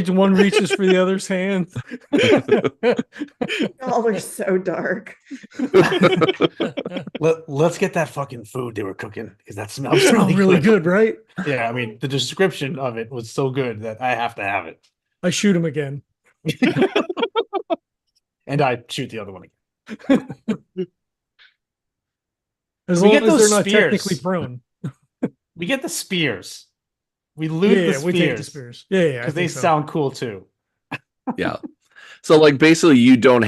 one reaches for the other's hand. Y'all are so dark. Let's get that fucking food they were cooking because that smells It's really, really good, right? Yeah, I mean the description of it was so good that I have to have it, I shoot him again. and I shoot the other one again. As We long get as those they're not spears. technically prone. We get the spears. We loot the we take the spears spears. Yeah, because they sound cool too. Yeah. So like basically you don't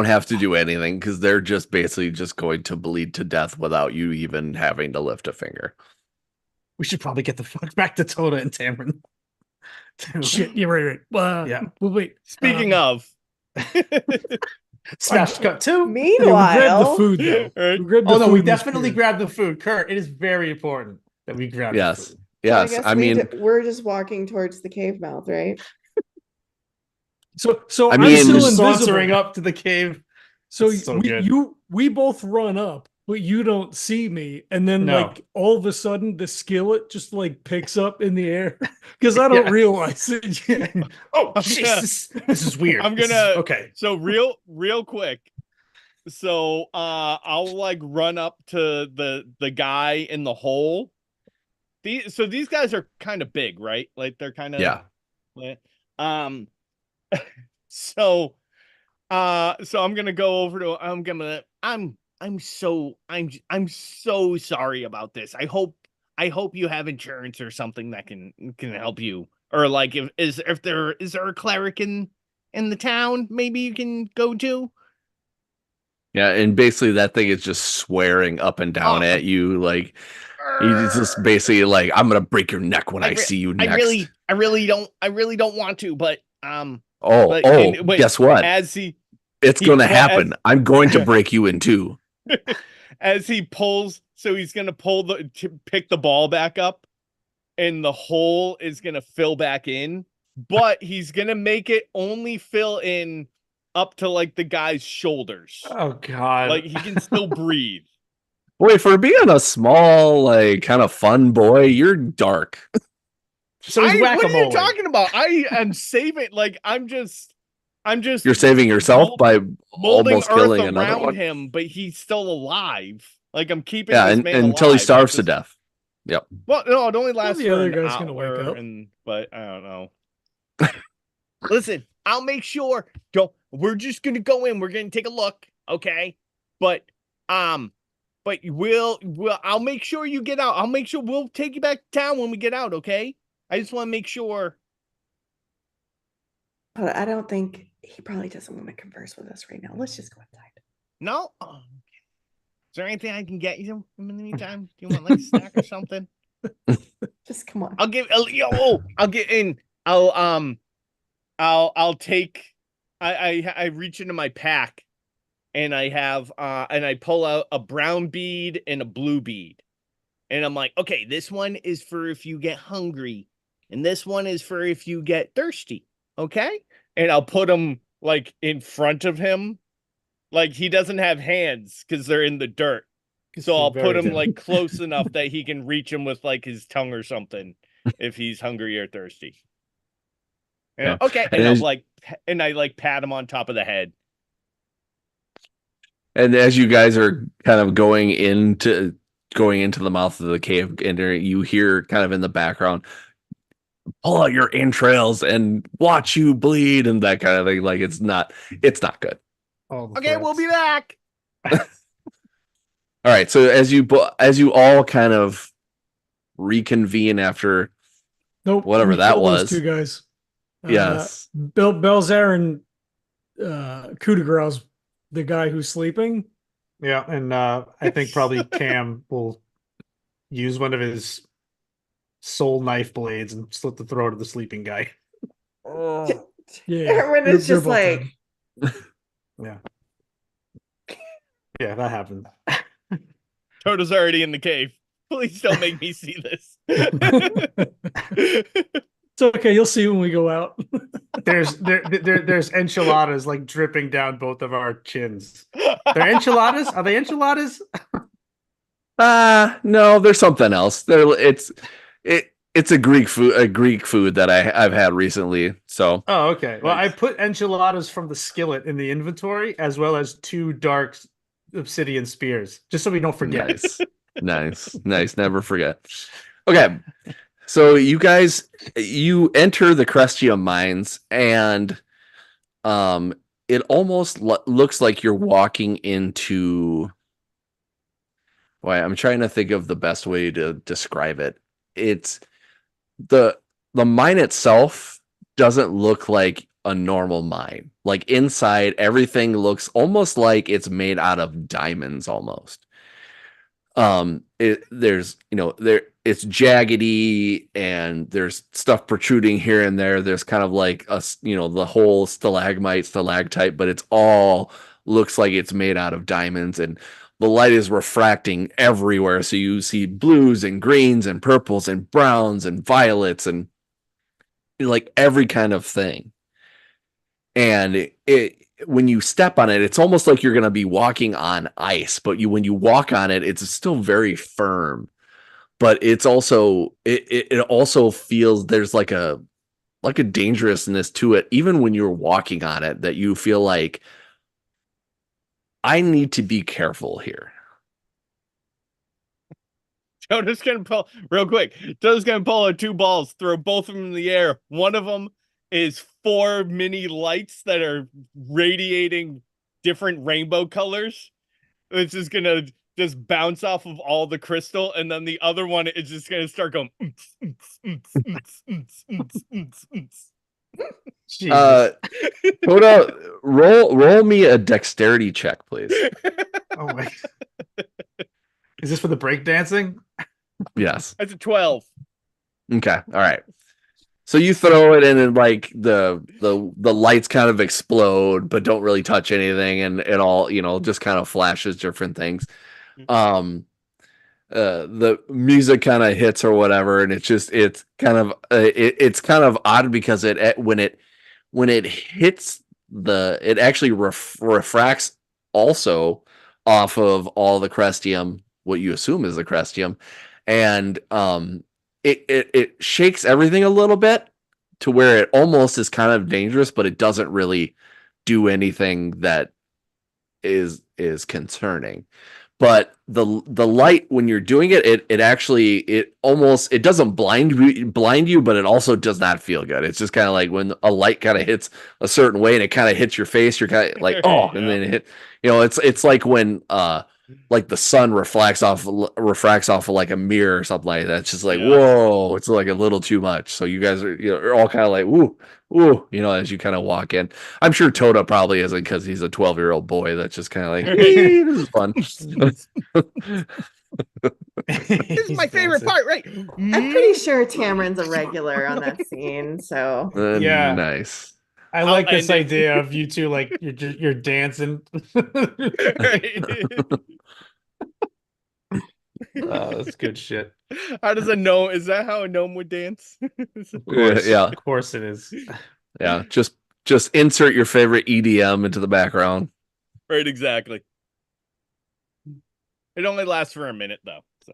have to do anything because they're just basically just going to bleed to death without you even having to lift a finger. We should probably get the fuck back to Toda and Tamron. Shit, you're right. Yeah. Well, wait. Speaking of, Smash cut 2. Yeah, we grabbed the Meanwhile, food though. Right. We grabbed the Oh no, food we and the definitely spear. grabbed the food. Kurt, it is very important that we grab the Yes. food. Yes. guess I mean, we're just walking towards the cave mouth, right? So I I'm mean- still Sauntering invisible. up to the cave. So It's so good. we both run up, but you don't see me, and then No. like all of a sudden the skillet just like picks up in the air because I don't Yeah. realize it. Oh I'm Jesus, this is weird. I'm This is- gonna- okay. so real quick. So I'll like run up to the guy in the hole. These guys are kind of big, right? Like they're kind of yeah. So I'm gonna go over to I'm so sorry about this. I hope you have insurance or something that can help you. Or like if there is a cleric in the town maybe you can go to. Yeah. And basically that thing is just swearing up and down at you. Like he's just basically like, I'm going to break your neck when I see you next. I really don't want to, but guess what? It's going to happen. I'm going to break you in two. As he pulls, so he's gonna pick the ball back up, and the hole is gonna fill back in, but he's gonna make it only fill in up to like the guy's shoulders. Oh God. Like he can still breathe. Boy, for being a small, like kind of fun boy, you're dark. So he's What are you whack-a-mole. talking about? I am saving. Like I'm just. You're saving yourself by molding almost earth killing another around one. him, but he's still alive. Like I'm keeping Yeah, this man until he alive. starves to Just- death. Yep. Well, no, it only lasts the for other an guy's gonna wake hour, up. but I don't know. Listen, I'll make sure. We're just gonna go in. We're gonna take a look, okay? But but I'll make sure you get out. I'll make sure we'll take you back to town when we get out, okay? I just want to make sure. But I don't think he probably doesn't want to converse with us right now. Let's just go inside. No? Oh, okay. Is there anything I can get you in the meantime? Do you want like a snack or something? Just come on. I'll get in. I'll take. I reach into my pack, and I have and I pull out a brown bead and a blue bead, and I'm like, okay, this one is for if you get hungry, and this one is for if you get thirsty. Okay, and I'll put them like in front of him, like he doesn't have hands because they're in the dirt. So I'll put him like close enough that he can reach him with like his tongue or something if he's hungry or thirsty. And okay, and I pat him on top of the head. And as you guys are kind of going into the mouth of the cave, and you hear kind of in the background, pull out your entrails and watch you bleed and that kind of thing. Like it's not good. Okay, we'll be back. All right. So as you all kind of reconvene after whatever that was, those two guys. Yes, Belzar and Coup de Grace, the guy who's sleeping. Yeah, and I think probably Cam will use one of his soul knife blades and slit the throat of the sleeping guy. Yeah, Erwin is just like, yeah, that happened. Toto's already in the cave. Please don't make me see this. It's okay. You'll see when we go out. There's enchiladas like dripping down both of our chins. They're enchiladas? Are they enchiladas? No, there's something else. It's a Greek food that I've had recently. So okay. Well, I put enchiladas from the skillet in the inventory as well as 2 dark obsidian spears, just so we don't forget. Nice. Never forget. Okay. So you guys, you enter the Crestium mines, and it almost looks like you're walking into. Boy, I'm trying to think of the best way to describe it. It's the mine itself doesn't look like a normal mine. Like inside, everything looks almost like it's made out of diamonds almost. It's jaggedy, and there's stuff protruding here and there. There's kind of like the whole stalagmite, but it's all looks like it's made out of diamonds, and the light is refracting everywhere. So you see blues and greens and purples and browns and violets and like every kind of thing. And when you step on it, it's almost like you're going to be walking on ice, but when you walk on it, it's still very firm. But it's also it also feels there's like a dangerousness to it, even when you're walking on it, that you feel like I need to be careful here. Jonas gonna pull real quick. Jonas gonna pull out 2 balls, throw both of them in the air. One of them is 4 mini lights that are radiating different rainbow colors. It's just gonna just bounce off of all the crystal, and then the other one is just gonna start going. Hoda, roll me a dexterity check, please. Oh my! Is this for the breakdancing? Yes. That's a 12. Okay. All right. So you throw it in, and like the lights kind of explode, but don't really touch anything, and it all just kind of flashes different things. The music kind of hits or whatever, and it's kind of odd because when it hits it actually refracts also off of all the Crestium, what you assume is the Crestium, and it shakes everything a little bit to where it almost is kind of dangerous, but it doesn't really do anything that is concerning. But the light, when you're doing it, it doesn't blind you, but it also does not feel good. It's just kind of like when a light kind of hits a certain way and it kind of hits your face, you're kind of like, oh, and then it hit. It's like when the sun refracts off of like a mirror or something like that. It's just like, Yeah. whoa, it's like a little too much. So you guys are all kind of like, woo, woo, as you kind of walk in. I'm sure Toda probably isn't, because he's a 12-year-old boy that's just kind of like, hey, this is fun. This is my favorite part, right? I'm pretty sure Tamron's a regular on that scene, so Yeah. Nice. I I'll like this end it. idea of you two, like you're dancing. That's good shit. How does a gnome? Is that how a gnome would dance? Of course, Yeah. of course it is. Yeah, just insert your favorite EDM into the background. Right, exactly. It only lasts for a minute though. So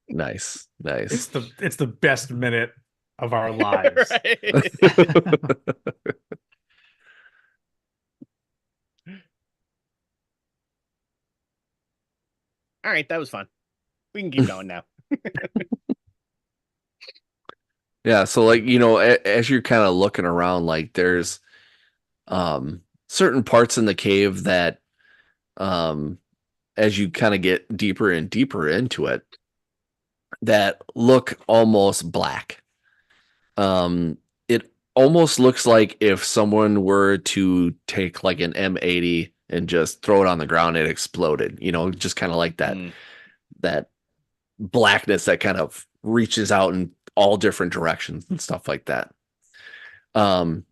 Nice. It's the best minute of our lives. Right. All right, that was fun. We can keep going now. Yeah, so like, as you're kind of looking around, like there's certain parts in the cave that as you kind of get deeper and deeper into it, that look almost black. It almost looks like if someone were to take like an M80 and just throw it on the ground, it exploded, just kind of like that blackness that kind of reaches out in all different directions and stuff like that. And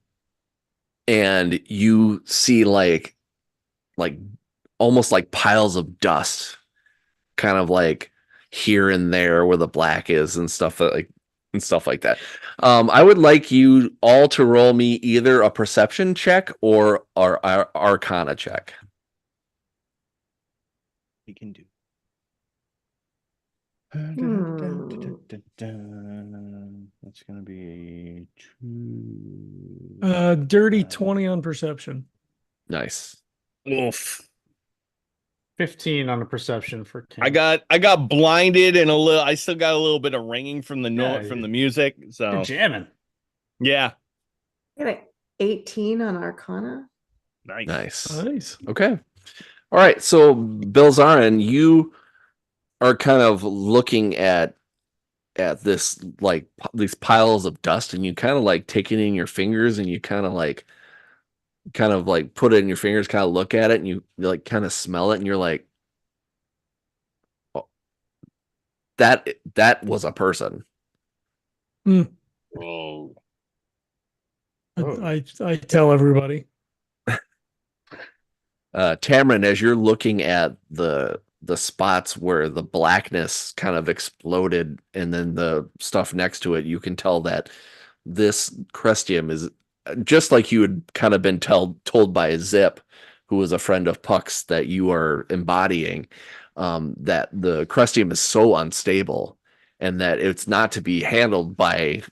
you see like almost like piles of dust, kind of like here and there where the black is and stuff like that. I would like you all to roll me either a perception check or arcana check. We can do. That's gonna be 2. Dirty 20 on perception. Nice. Oof. 15 on a perception for King. I got blinded and I still got a little bit of ringing from the Yeah, from the music. So You're jamming. yeah, I got an 18 on Arcana. nice. Nice. Okay. All right. So, Bilzarin, you are kind of looking at this, like these piles of dust, and you kind of like take it in your fingers, and you kind of like put it in your fingers, kind of look at it, and you like kind of smell it, and you're like, oh, that was a person. Whoa. Oh. I tell everybody. Tamron, as you're looking at the spots where the blackness kind of exploded and then the stuff next to it, you can tell that this Crestium is just like you had kind of been told by Zip, who was a friend of Puck's that you are embodying, that the Crestium is so unstable and that it's not to be handled by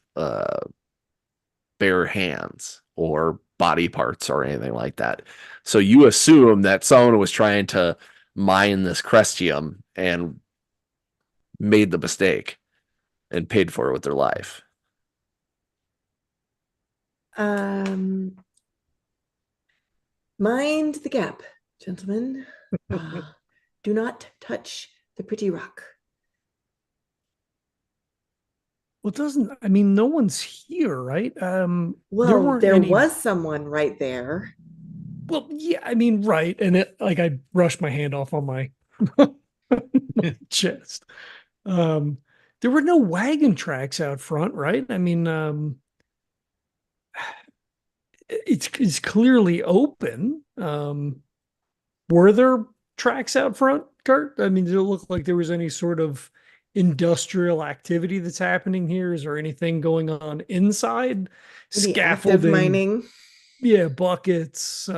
bare hands or body parts or anything like that. So you assume that someone was trying to mine this Crestium and made the mistake and paid for it with their life. Mind the gap, gentlemen. Do not touch the pretty rock. Well, I mean, no one's here, right? Well, there any- was someone right there. Well, yeah, I mean, right. And I brushed my hand off on my chest. There were no wagon tracks out front, right? I mean, it's clearly open. Were there tracks out front, Kurt? I mean, did it look like there was any sort of industrial activity that's happening here? Is there anything going on inside? Maybe active Scaffolding, mining. yeah, buckets.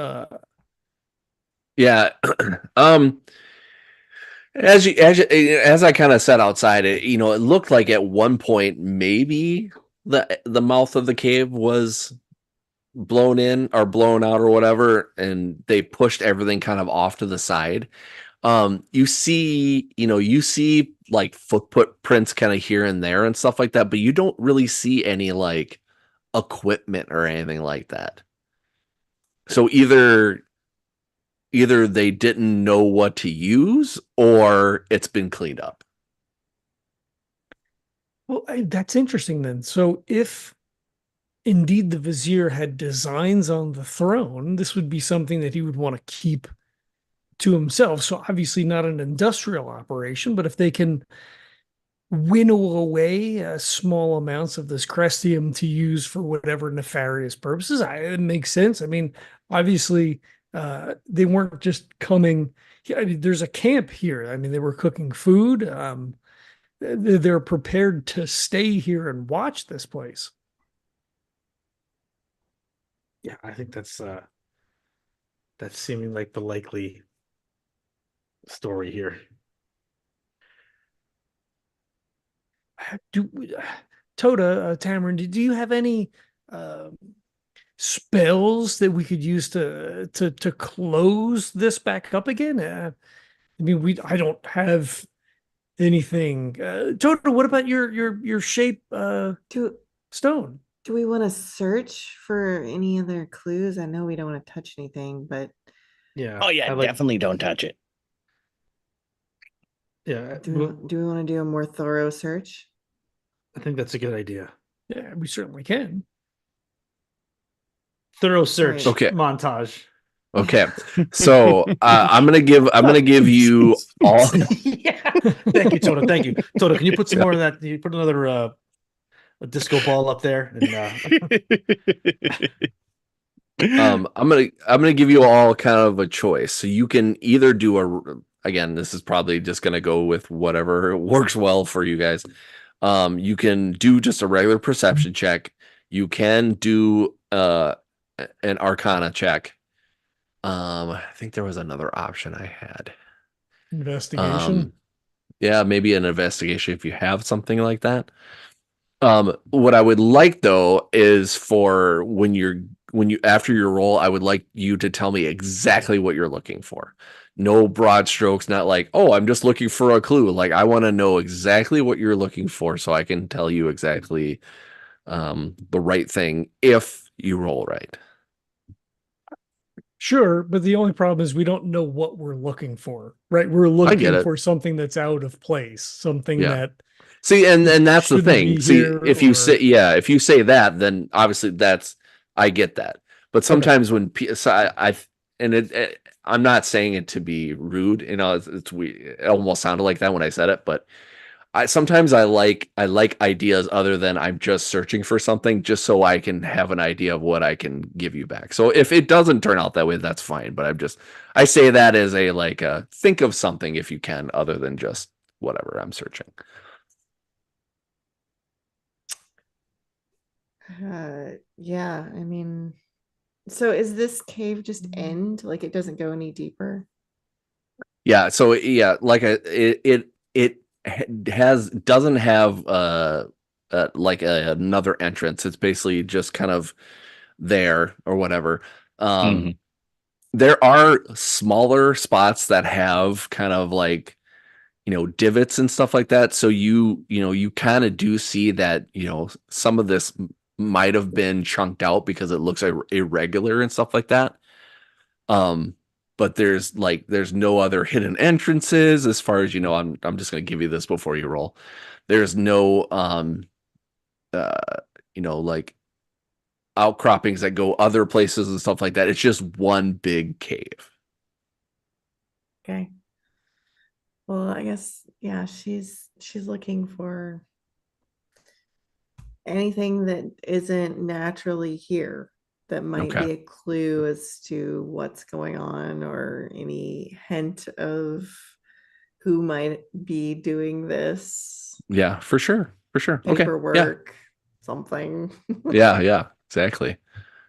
Yeah. As I kind of said outside, it looked like at one point maybe the mouth of the cave was blown in or blown out or whatever, and they pushed everything kind of off to the side. You see like footprints kind of here and there and stuff like that, but you don't really see any like equipment or anything like that. So either either they didn't know what to use or it's been cleaned up. Well, that's interesting then. So if indeed the vizier had designs on the throne, this would be something that he would want to keep to himself. So obviously not an industrial operation, but if they can winnow away small amounts of this crestium to use for whatever nefarious purposes, it makes sense. I mean, obviously, they weren't just coming. I mean, there's a camp here. I mean, they were cooking food. They're prepared to stay here and watch this place. Yeah, I think that's seeming like the likely story here. Do Toda, Tamarin, do you have any spells that we could use to close this back up again? I mean, I don't have anything. Toda, what about your shape Do stone? do we want to search for any other clues? I know we don't want to touch anything, but Yeah. Oh yeah, I like, definitely don't touch it. yeah, do we want to do a more thorough search? I think that's a good idea. Yeah, we certainly can. Thorough search Right. Okay. montage. Okay. So I'm gonna give you all. Yeah. Thank you, Toda. Thank you, Toda. Can you put some more of that? You put another a disco ball up there, and I'm gonna give you all kind of a choice. So you can either do again, this is probably just gonna go with whatever works well for you guys. You can do just a regular perception check. You can do an arcana check. I think there was another option I had. Investigation. Yeah, maybe an investigation if you have something like that. What I would like though is for when you after your roll, I would like you to tell me exactly what you're looking for. No broad strokes, not like, oh, I'm just looking for a clue. Like I want to know exactly what you're looking for so I can tell you exactly the right thing if you roll right. Sure, but the only problem is we don't know what we're looking for, right? We're I get looking it. for something that's out of place, something Yeah. that See, and that's the shouldn't thing. be See, here if you or- say if you say that, then obviously I get that. But sometimes when so and I'm not saying it to be rude, it's it almost sounded like that when I said it, but sometimes I like ideas other than I'm just searching for something just so I can have an idea of what I can give you back. So if it doesn't turn out that way, that's fine. But I say that as think of something if you can, other than just whatever I'm searching. Yeah, I mean, so is this cave just end? Like it doesn't go any deeper? Yeah. So yeah, like it doesn't have like another entrance. It's basically just kind of there or whatever. Mhm. There are smaller spots that have kind of like divots and stuff like that. So you kind of do see that some of this might have been chunked out because it looks irregular and stuff like that. But there's no other hidden entrances as far as I'm just gonna give you this before you roll. There's no like outcroppings that go other places and stuff like that. It's just one big cave. Okay. Well, I guess yeah, she's looking for anything that isn't naturally here that might Okay. be a clue as to what's going on or any hint of who might be doing this Yeah, for sure. For sure. Okay. Yeah. paperwork, something. Yeah, exactly.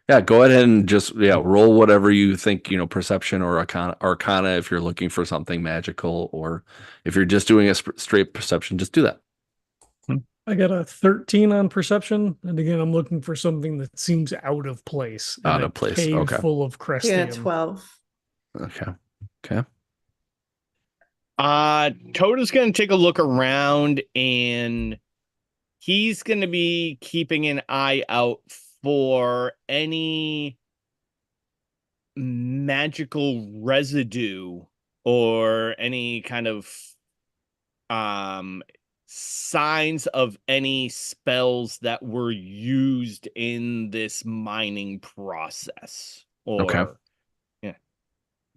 Yeah, go ahead and just roll whatever you think, perception or arcana if you're looking for something magical, or if you're just doing a straight perception, just do that. I got a 13 on perception, and again, I'm looking for something that seems out of place in Out a of place. cave Okay. full of Yeah, crestium. 12. Okay. Toto's gonna take a look around and he's gonna be keeping an eye out for any magical residue or any kind of signs of any spells that were used in this mining process. Okay. Or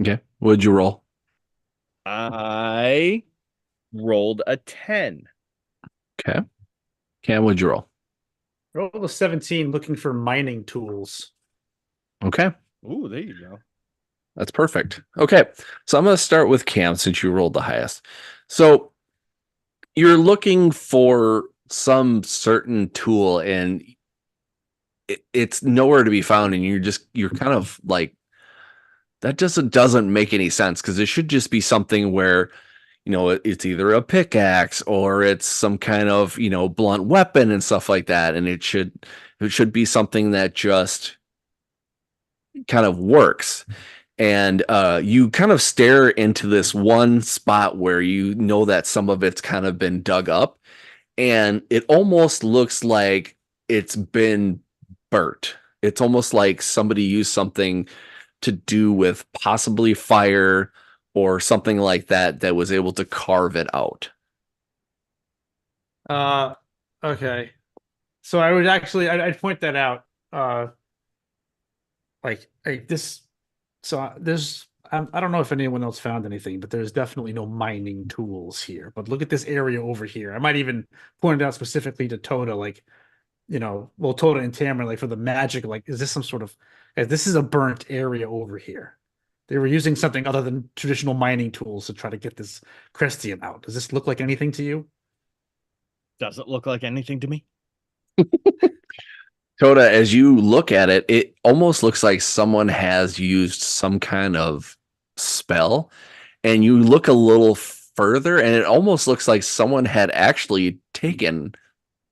Okay. What'd you roll? I rolled a 10. Okay. Cam, what'd you roll? Roll a 17 looking for mining tools. Okay. Ooh, there you go. That's perfect. Okay. So I'm going to start with Cam since you rolled the highest. So you're looking for some certain tool and it's nowhere to be found. And you're kind of like, that doesn't make any sense because it should just be something where, it's either a pickaxe or it's some kind of, blunt weapon and stuff like that. And it should be something that just kind of works. And you kind of stare into this one spot where you know that some of it's kind of been dug up, and it almost looks like it's been burnt. It's almost like somebody used something to do with possibly fire or something like that was able to carve it out. Okay. So I would actually, I'd point that out. This. So there's, I don't know if anyone else found anything, but there's definitely no mining tools here. But look at this area over here. I might even point it out specifically to Toda, like, Toda and Tamara, like for the magic, like, is this some sort of, this is a burnt area over here. They were using something other than traditional mining tools to try to get this Crestium out. Does this look like anything to you? Doesn't look like anything to me. Toda, as you look at it, it almost looks like someone has used some kind of spell. And you look a little further, and it almost looks like someone had actually taken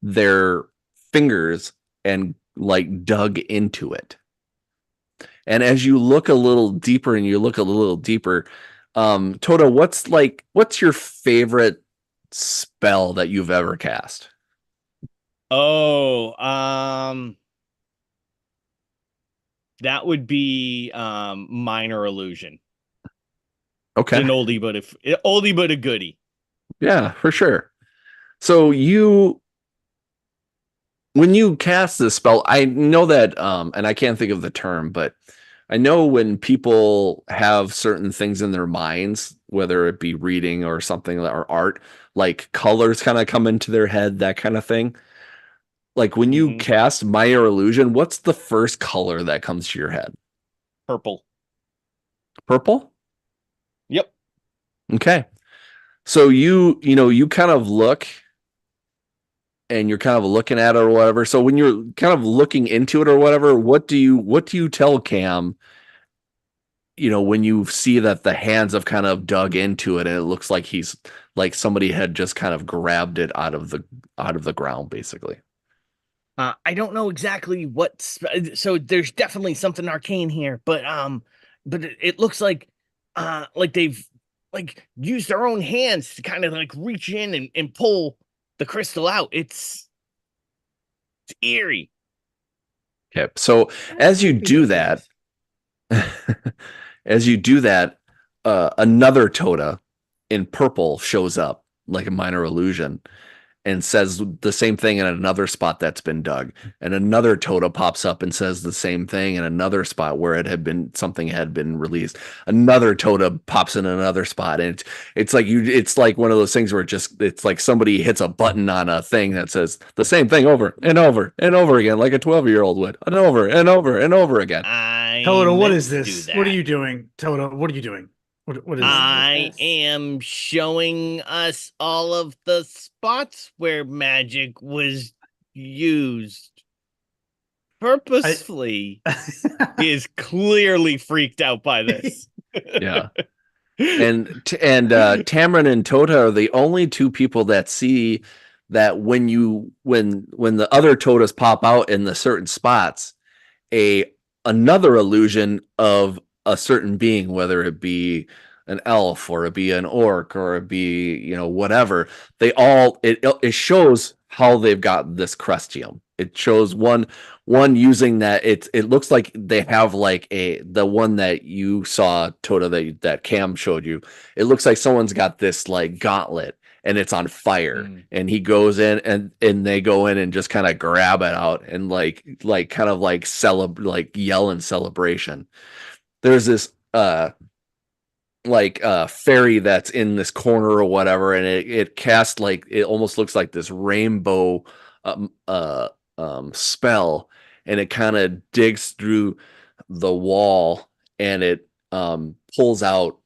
their fingers and like dug into it. And as you look a little deeper Toda, what's your favorite spell that you've ever cast? Oh, that would be minor illusion. Okay. It's an oldie but a goodie. Yeah, for sure. So when you cast this spell, I know that, and I can't think of the term, but I know when people have certain things in their minds, whether it be reading or something or art, like colors kind of come into their head, that kind of thing. Like when you cast Minor Illusion, what's the first color that comes to your head? Purple. Purple? Yep. Okay. So you kind of look and you're kind of looking at it or whatever. So when you're kind of looking into it or whatever, what do you tell Cam, when you see that the hands have kind of dug into it and it looks like he's like somebody had just kind of grabbed it out of the ground, basically. I don't know exactly what. So there's definitely something arcane here, but it looks like they've like used their own hands to kind of like reach in and pull the crystal out. It's eerie. Okay. So as you do that, another Toda in purple shows up like a minor illusion and says the same thing in another spot that's been dug. And another Toda pops up and says the same thing in another spot where something had been released. Another Toda pops in another spot. And it's like one of those things where it's like somebody hits a button on a thing that says the same thing over and over and over again, like a 12-year-old would, and over and over and over again. Toda, what is this? What are you doing? Toda, what are you doing? What is I am showing us all of the spots where magic was used purposefully. He is clearly freaked out by this. Yeah. And Tamarin and Toda are the only two people that see that when the other Todas pop out in the certain spots, another illusion of a certain being, whether it be an elf or it be an orc or it be whatever, it shows how they've got this Crestium. it shows one using that. It looks like they have like the one that you saw, Tota, that Cam showed you. It looks like someone's got this like gauntlet and it's on fire, and he goes in and they go in and just kind of grab it out and like kind of like yell in celebration. There's this fairy that's in this corner or whatever, and it casts like, it almost looks like this rainbow spell, and it kind of digs through the wall, and it pulls out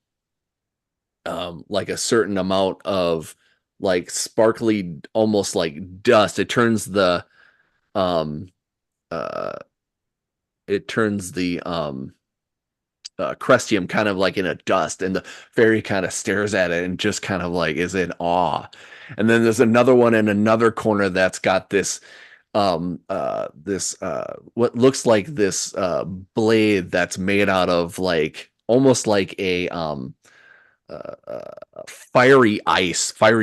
like a certain amount of like sparkly, almost like dust. Um it turns the Crestium kind of like in a dust, and the fairy kind of stares at it and just kind of like is in awe. And then there's another one in another corner that's got this what looks like this blade that's made out of like almost like a fiery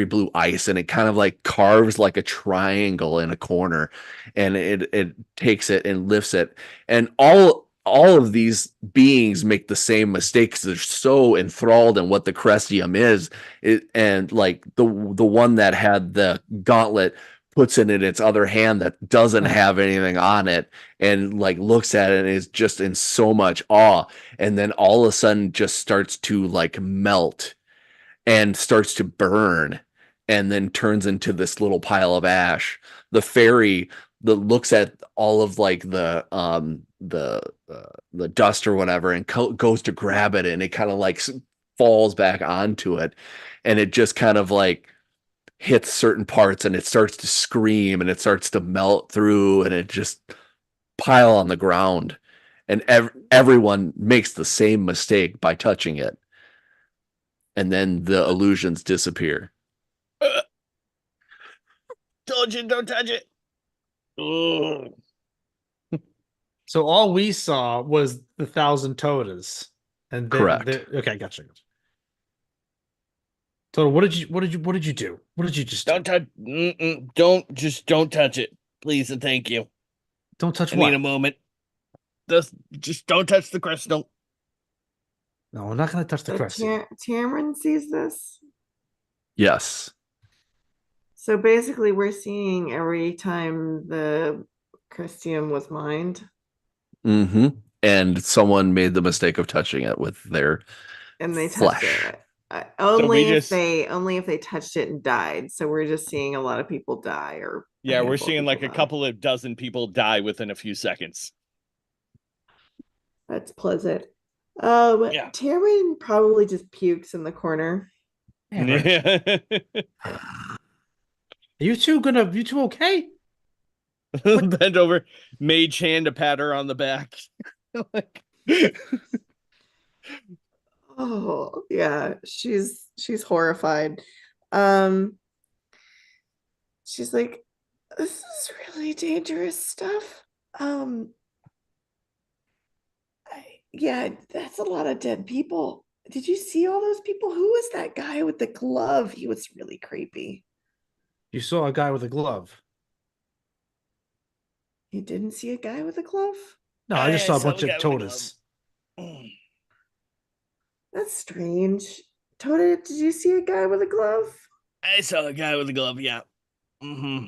blue ice, and it kind of like carves like a triangle in a corner, and it takes it and lifts it, and all of these beings make the same mistakes. They're so enthralled in what the Crestium is, and like the one that had the gauntlet puts it in its other hand that doesn't have anything on it, and like looks at it and is just in so much awe, and then all of a sudden just starts to like melt and starts to burn, and then turns into this little pile of ash. The fairy that looks at all of like the dust or whatever, and goes to grab it, and it kind of like falls back onto it, and it just kind of like hits certain parts, and it starts to scream, and it starts to melt through, and it just pile on the ground, and everyone makes the same mistake by touching it, and then the illusions disappear. Told you, don't touch it. Ugh. So all we saw was the 1,000 totas, and then Correct. Okay, gotcha. Tota, what did you do? What did you just Don't touch. Don't touch it, please and thank you. Don't touch I what? need a moment. Just don't touch the crystal. No, we're not going to touch the So Crestium. Tamron sees this. Yes. So basically, we're seeing every time the Crestium was mined, Mm-hmm. And someone made the mistake of touching it with their and they touched flesh. it. Only we if just- they touched it and died. So we're just seeing a lot of people die, or a Yeah, we're handful of seeing like a people die. couple of dozen people die within a few seconds. That's pleasant. Yeah. Tamron probably just pukes in the corner. Yeah, right. Are you two okay? Bend over, mage hand to pat her on the back. Like, Oh yeah, she's horrified. She's like, this is really dangerous stuff. Yeah, that's a lot of dead people. Did you see all those people? Who was that guy with the glove? He was really creepy. You saw a guy with a glove. You didn't see a guy with a glove? No, I just saw a saw bunch the of guy with the totas. That's strange. Tota, did you see a guy with a glove? I saw a guy with a glove. Yeah. Mm-hmm.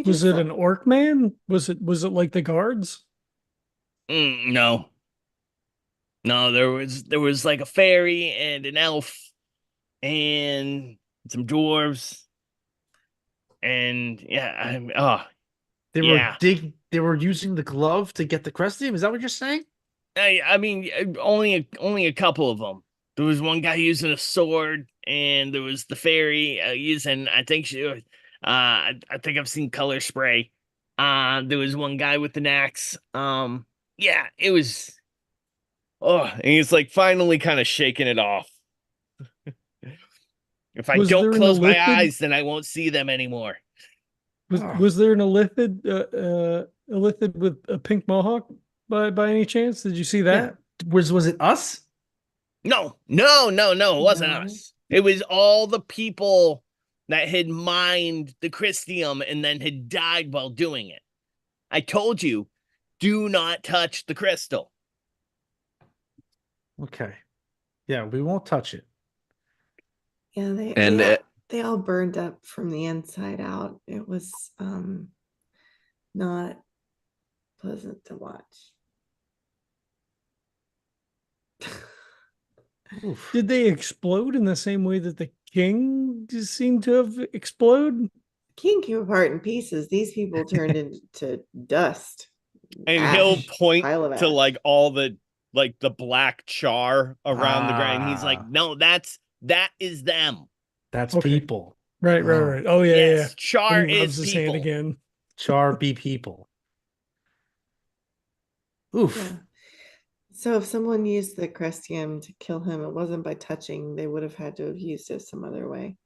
Was it an orc man? Was it like the guards? No. No, there was like a fairy and an elf and some dwarves. And yeah, They were using the glove to get the Crestium. Is that what you're saying? I mean, only a couple of them. There was one guy using a sword, and there was the fairy using. I think I've seen color spray. There was one guy with an axe. Yeah, it was. Oh, and he's like finally kind of shaking it off. If I don't close my eyes, then I won't see them anymore. Was there an illithid with a pink mohawk by any chance? Did you see that? Yeah. Was it us? No, it wasn't us. It was all the people that had mined the Crestium and then had died while doing it. I told you, do not touch the crystal. Okay. Yeah, we won't touch it. Yeah, And they all burned up from the inside out. It was not pleasant to watch. Oof. Did they explode in the same way that the king just seemed to have exploded? King came apart in pieces. These people turned into dust. And Ash, he'll point pile of to ash. like all the black char around the ground. He's like, Ah. no, that is them. That's Okay. people. Right. Oh. Oh yeah, Yes, yeah. char And he rubs is his people. hand again. Char be people. Oof. Yeah. So if someone used the Crestium to kill him, it wasn't by touching. They would have had to have used it some other way.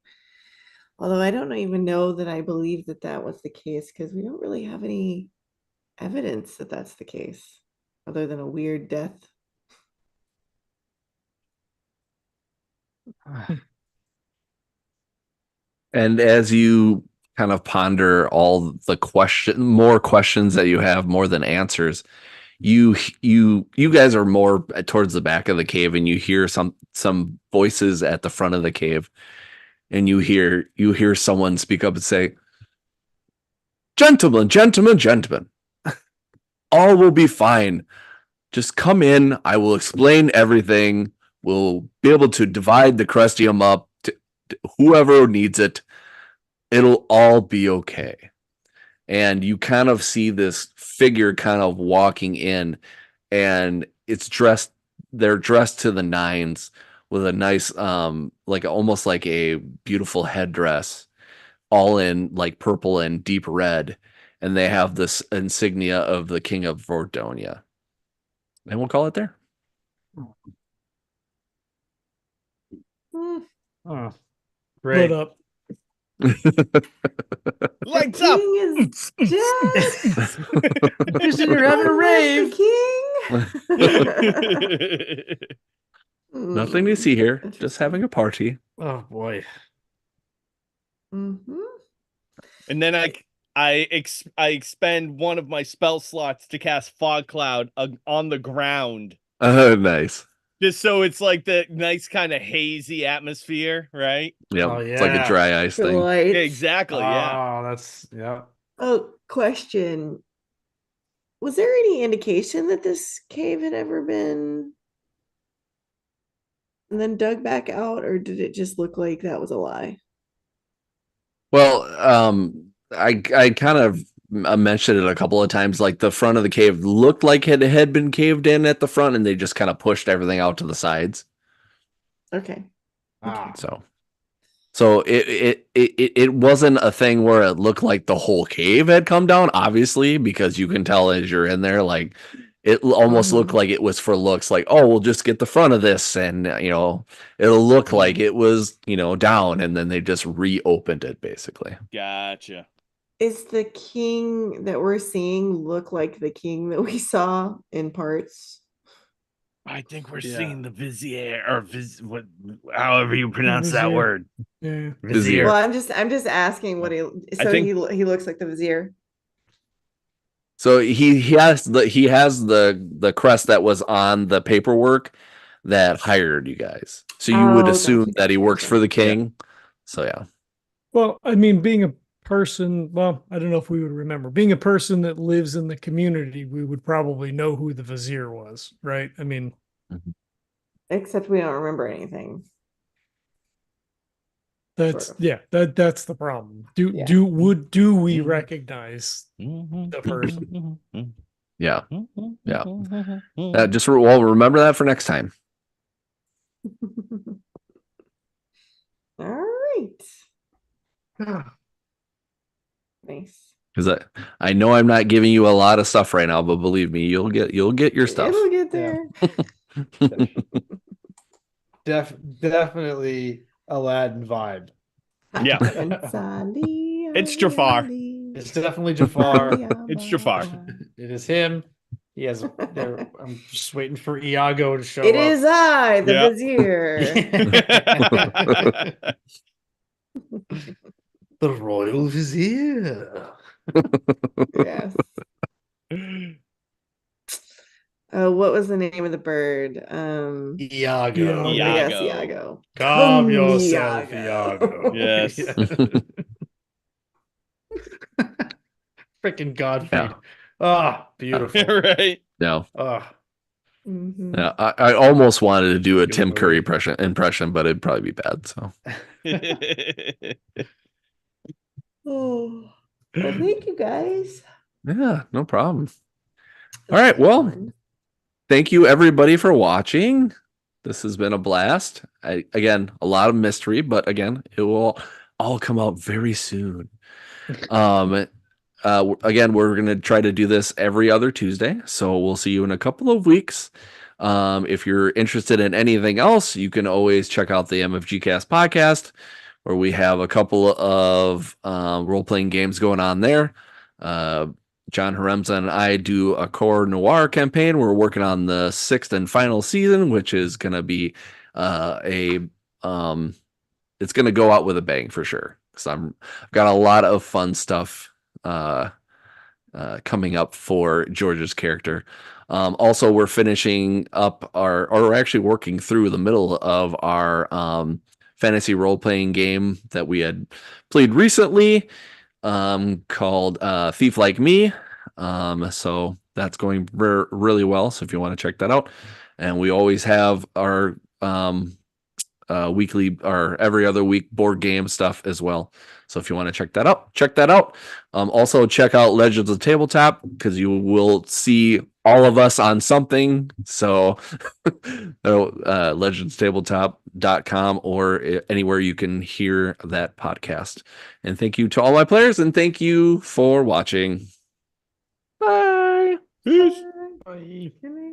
Although I don't even know that I believe that that was the case because we don't really have any evidence that that's the case other than a weird death. And as you kind of ponder all the more questions that you have more than answers, you guys are more towards the back of the cave, and you hear some voices at the front of the cave, and you hear someone speak up and say, "Gentlemen, all will be fine. Just come in. I will explain everything. We'll be able to divide the Crestium up to whoever needs it. It'll all be okay." And you kind of see this figure kind of walking in, and they're dressed to the nines with a nice, like almost like a beautiful headdress, all in like purple and deep red. And they have this insignia of the King of Vordonia. And we'll call it there. Hmm. Oh, Lit great. up. Lights The up. king is dead. You're sitting here having a rave. The king. Nothing to see here. Just having a party. Oh boy. Mm-hmm. And then I expend one of my spell slots to cast Fog Cloud on the ground. Oh, nice. Just so it's like the nice kind of hazy atmosphere, right? Yeah, Oh, it's like a yeah. dry ice thing. Yeah, exactly. Yeah. Oh, that's yeah. Oh, question. Was there any indication that this cave had ever been and then dug back out, or did it just look like that was a lie? Well, I kind of mentioned it a couple of times. Like the front of the cave looked like it had been caved in at the front, and they just kind of pushed everything out to the sides. Okay. Ah. So it wasn't a thing where it looked like the whole cave had come down, obviously, because you can tell as you're in there, like it almost looked like it was for looks, like, oh, we'll just get the front of this, and it'll look like it was down, and then they just reopened it basically. Gotcha. Is the king that we're seeing look like the king that we saw in parts? I think we're Yeah. seeing the vizier or however you pronounce that Vizier. word. Yeah. Vizier. Well, I'm just asking what he. So think- he looks like the vizier. So he has the crest that was on the paperwork that hired you guys. So you would Oh, assume gotcha, that he gotcha, works gotcha. for the king. So yeah. Well, I mean, being a person, well, I don't know if we would remember. Being a person that lives in the community, we would probably know who the vizier was, right? I mean, Except we don't remember anything. that's Sort of. yeah, that's the problem. Do Yeah. do we recognize the person? Yeah. Yeah. Remember that for next time. All right. Nice. Because I know I'm not giving you a lot of stuff right now, but believe me, you'll get your stuff. It'll get there. Definitely Aladdin vibe. Yeah. It's Jafar. It's definitely Jafar. It's Jafar. It is him. He has. I'm just waiting for Iago to show It up. is I, the Yeah. vizier. The royal vizier. Yes. Oh, what was the name of the bird? Iago. Yes, Iago. Iago. Calm yourself, Iago. Yes. Freaking Godfrey. Yeah. Ah, beautiful. Right. No. Ah, Mhm. Yeah, I almost wanted to do a Good Tim Curry movie. impression, but it'd probably be bad. So Oh, well, thank you guys. yeah, no problem. All This right. was Well, fun. thank you everybody for watching. This has been a blast. Again, a lot of mystery, but again, it will all come out very soon. Again, we're going to try to do this every other Tuesday. So we'll see you in a couple of weeks. If you're interested in anything else, you can always check out the MFGCast podcast, where we have a couple of role-playing games going on there. John Haremza and I do a core noir campaign. We're working on the 6th and final season, which is going to be it's going to go out with a bang for sure. Because I've got a lot of fun stuff coming up for George's character. Also, we're finishing up or we're actually working through the middle of our fantasy role-playing game that we had played recently, called Thief Like Me. So that's going really well. So if you want to check that out, and we always have our weekly or every other week board game stuff as well. So if you want to check that out, check that out. Also check out Legends of Tabletop, because you will see all of us on something. So legendstabletop.com or anywhere you can hear that podcast. And thank you to all my players, and thank you for watching. Bye. Peace. bye. Good night.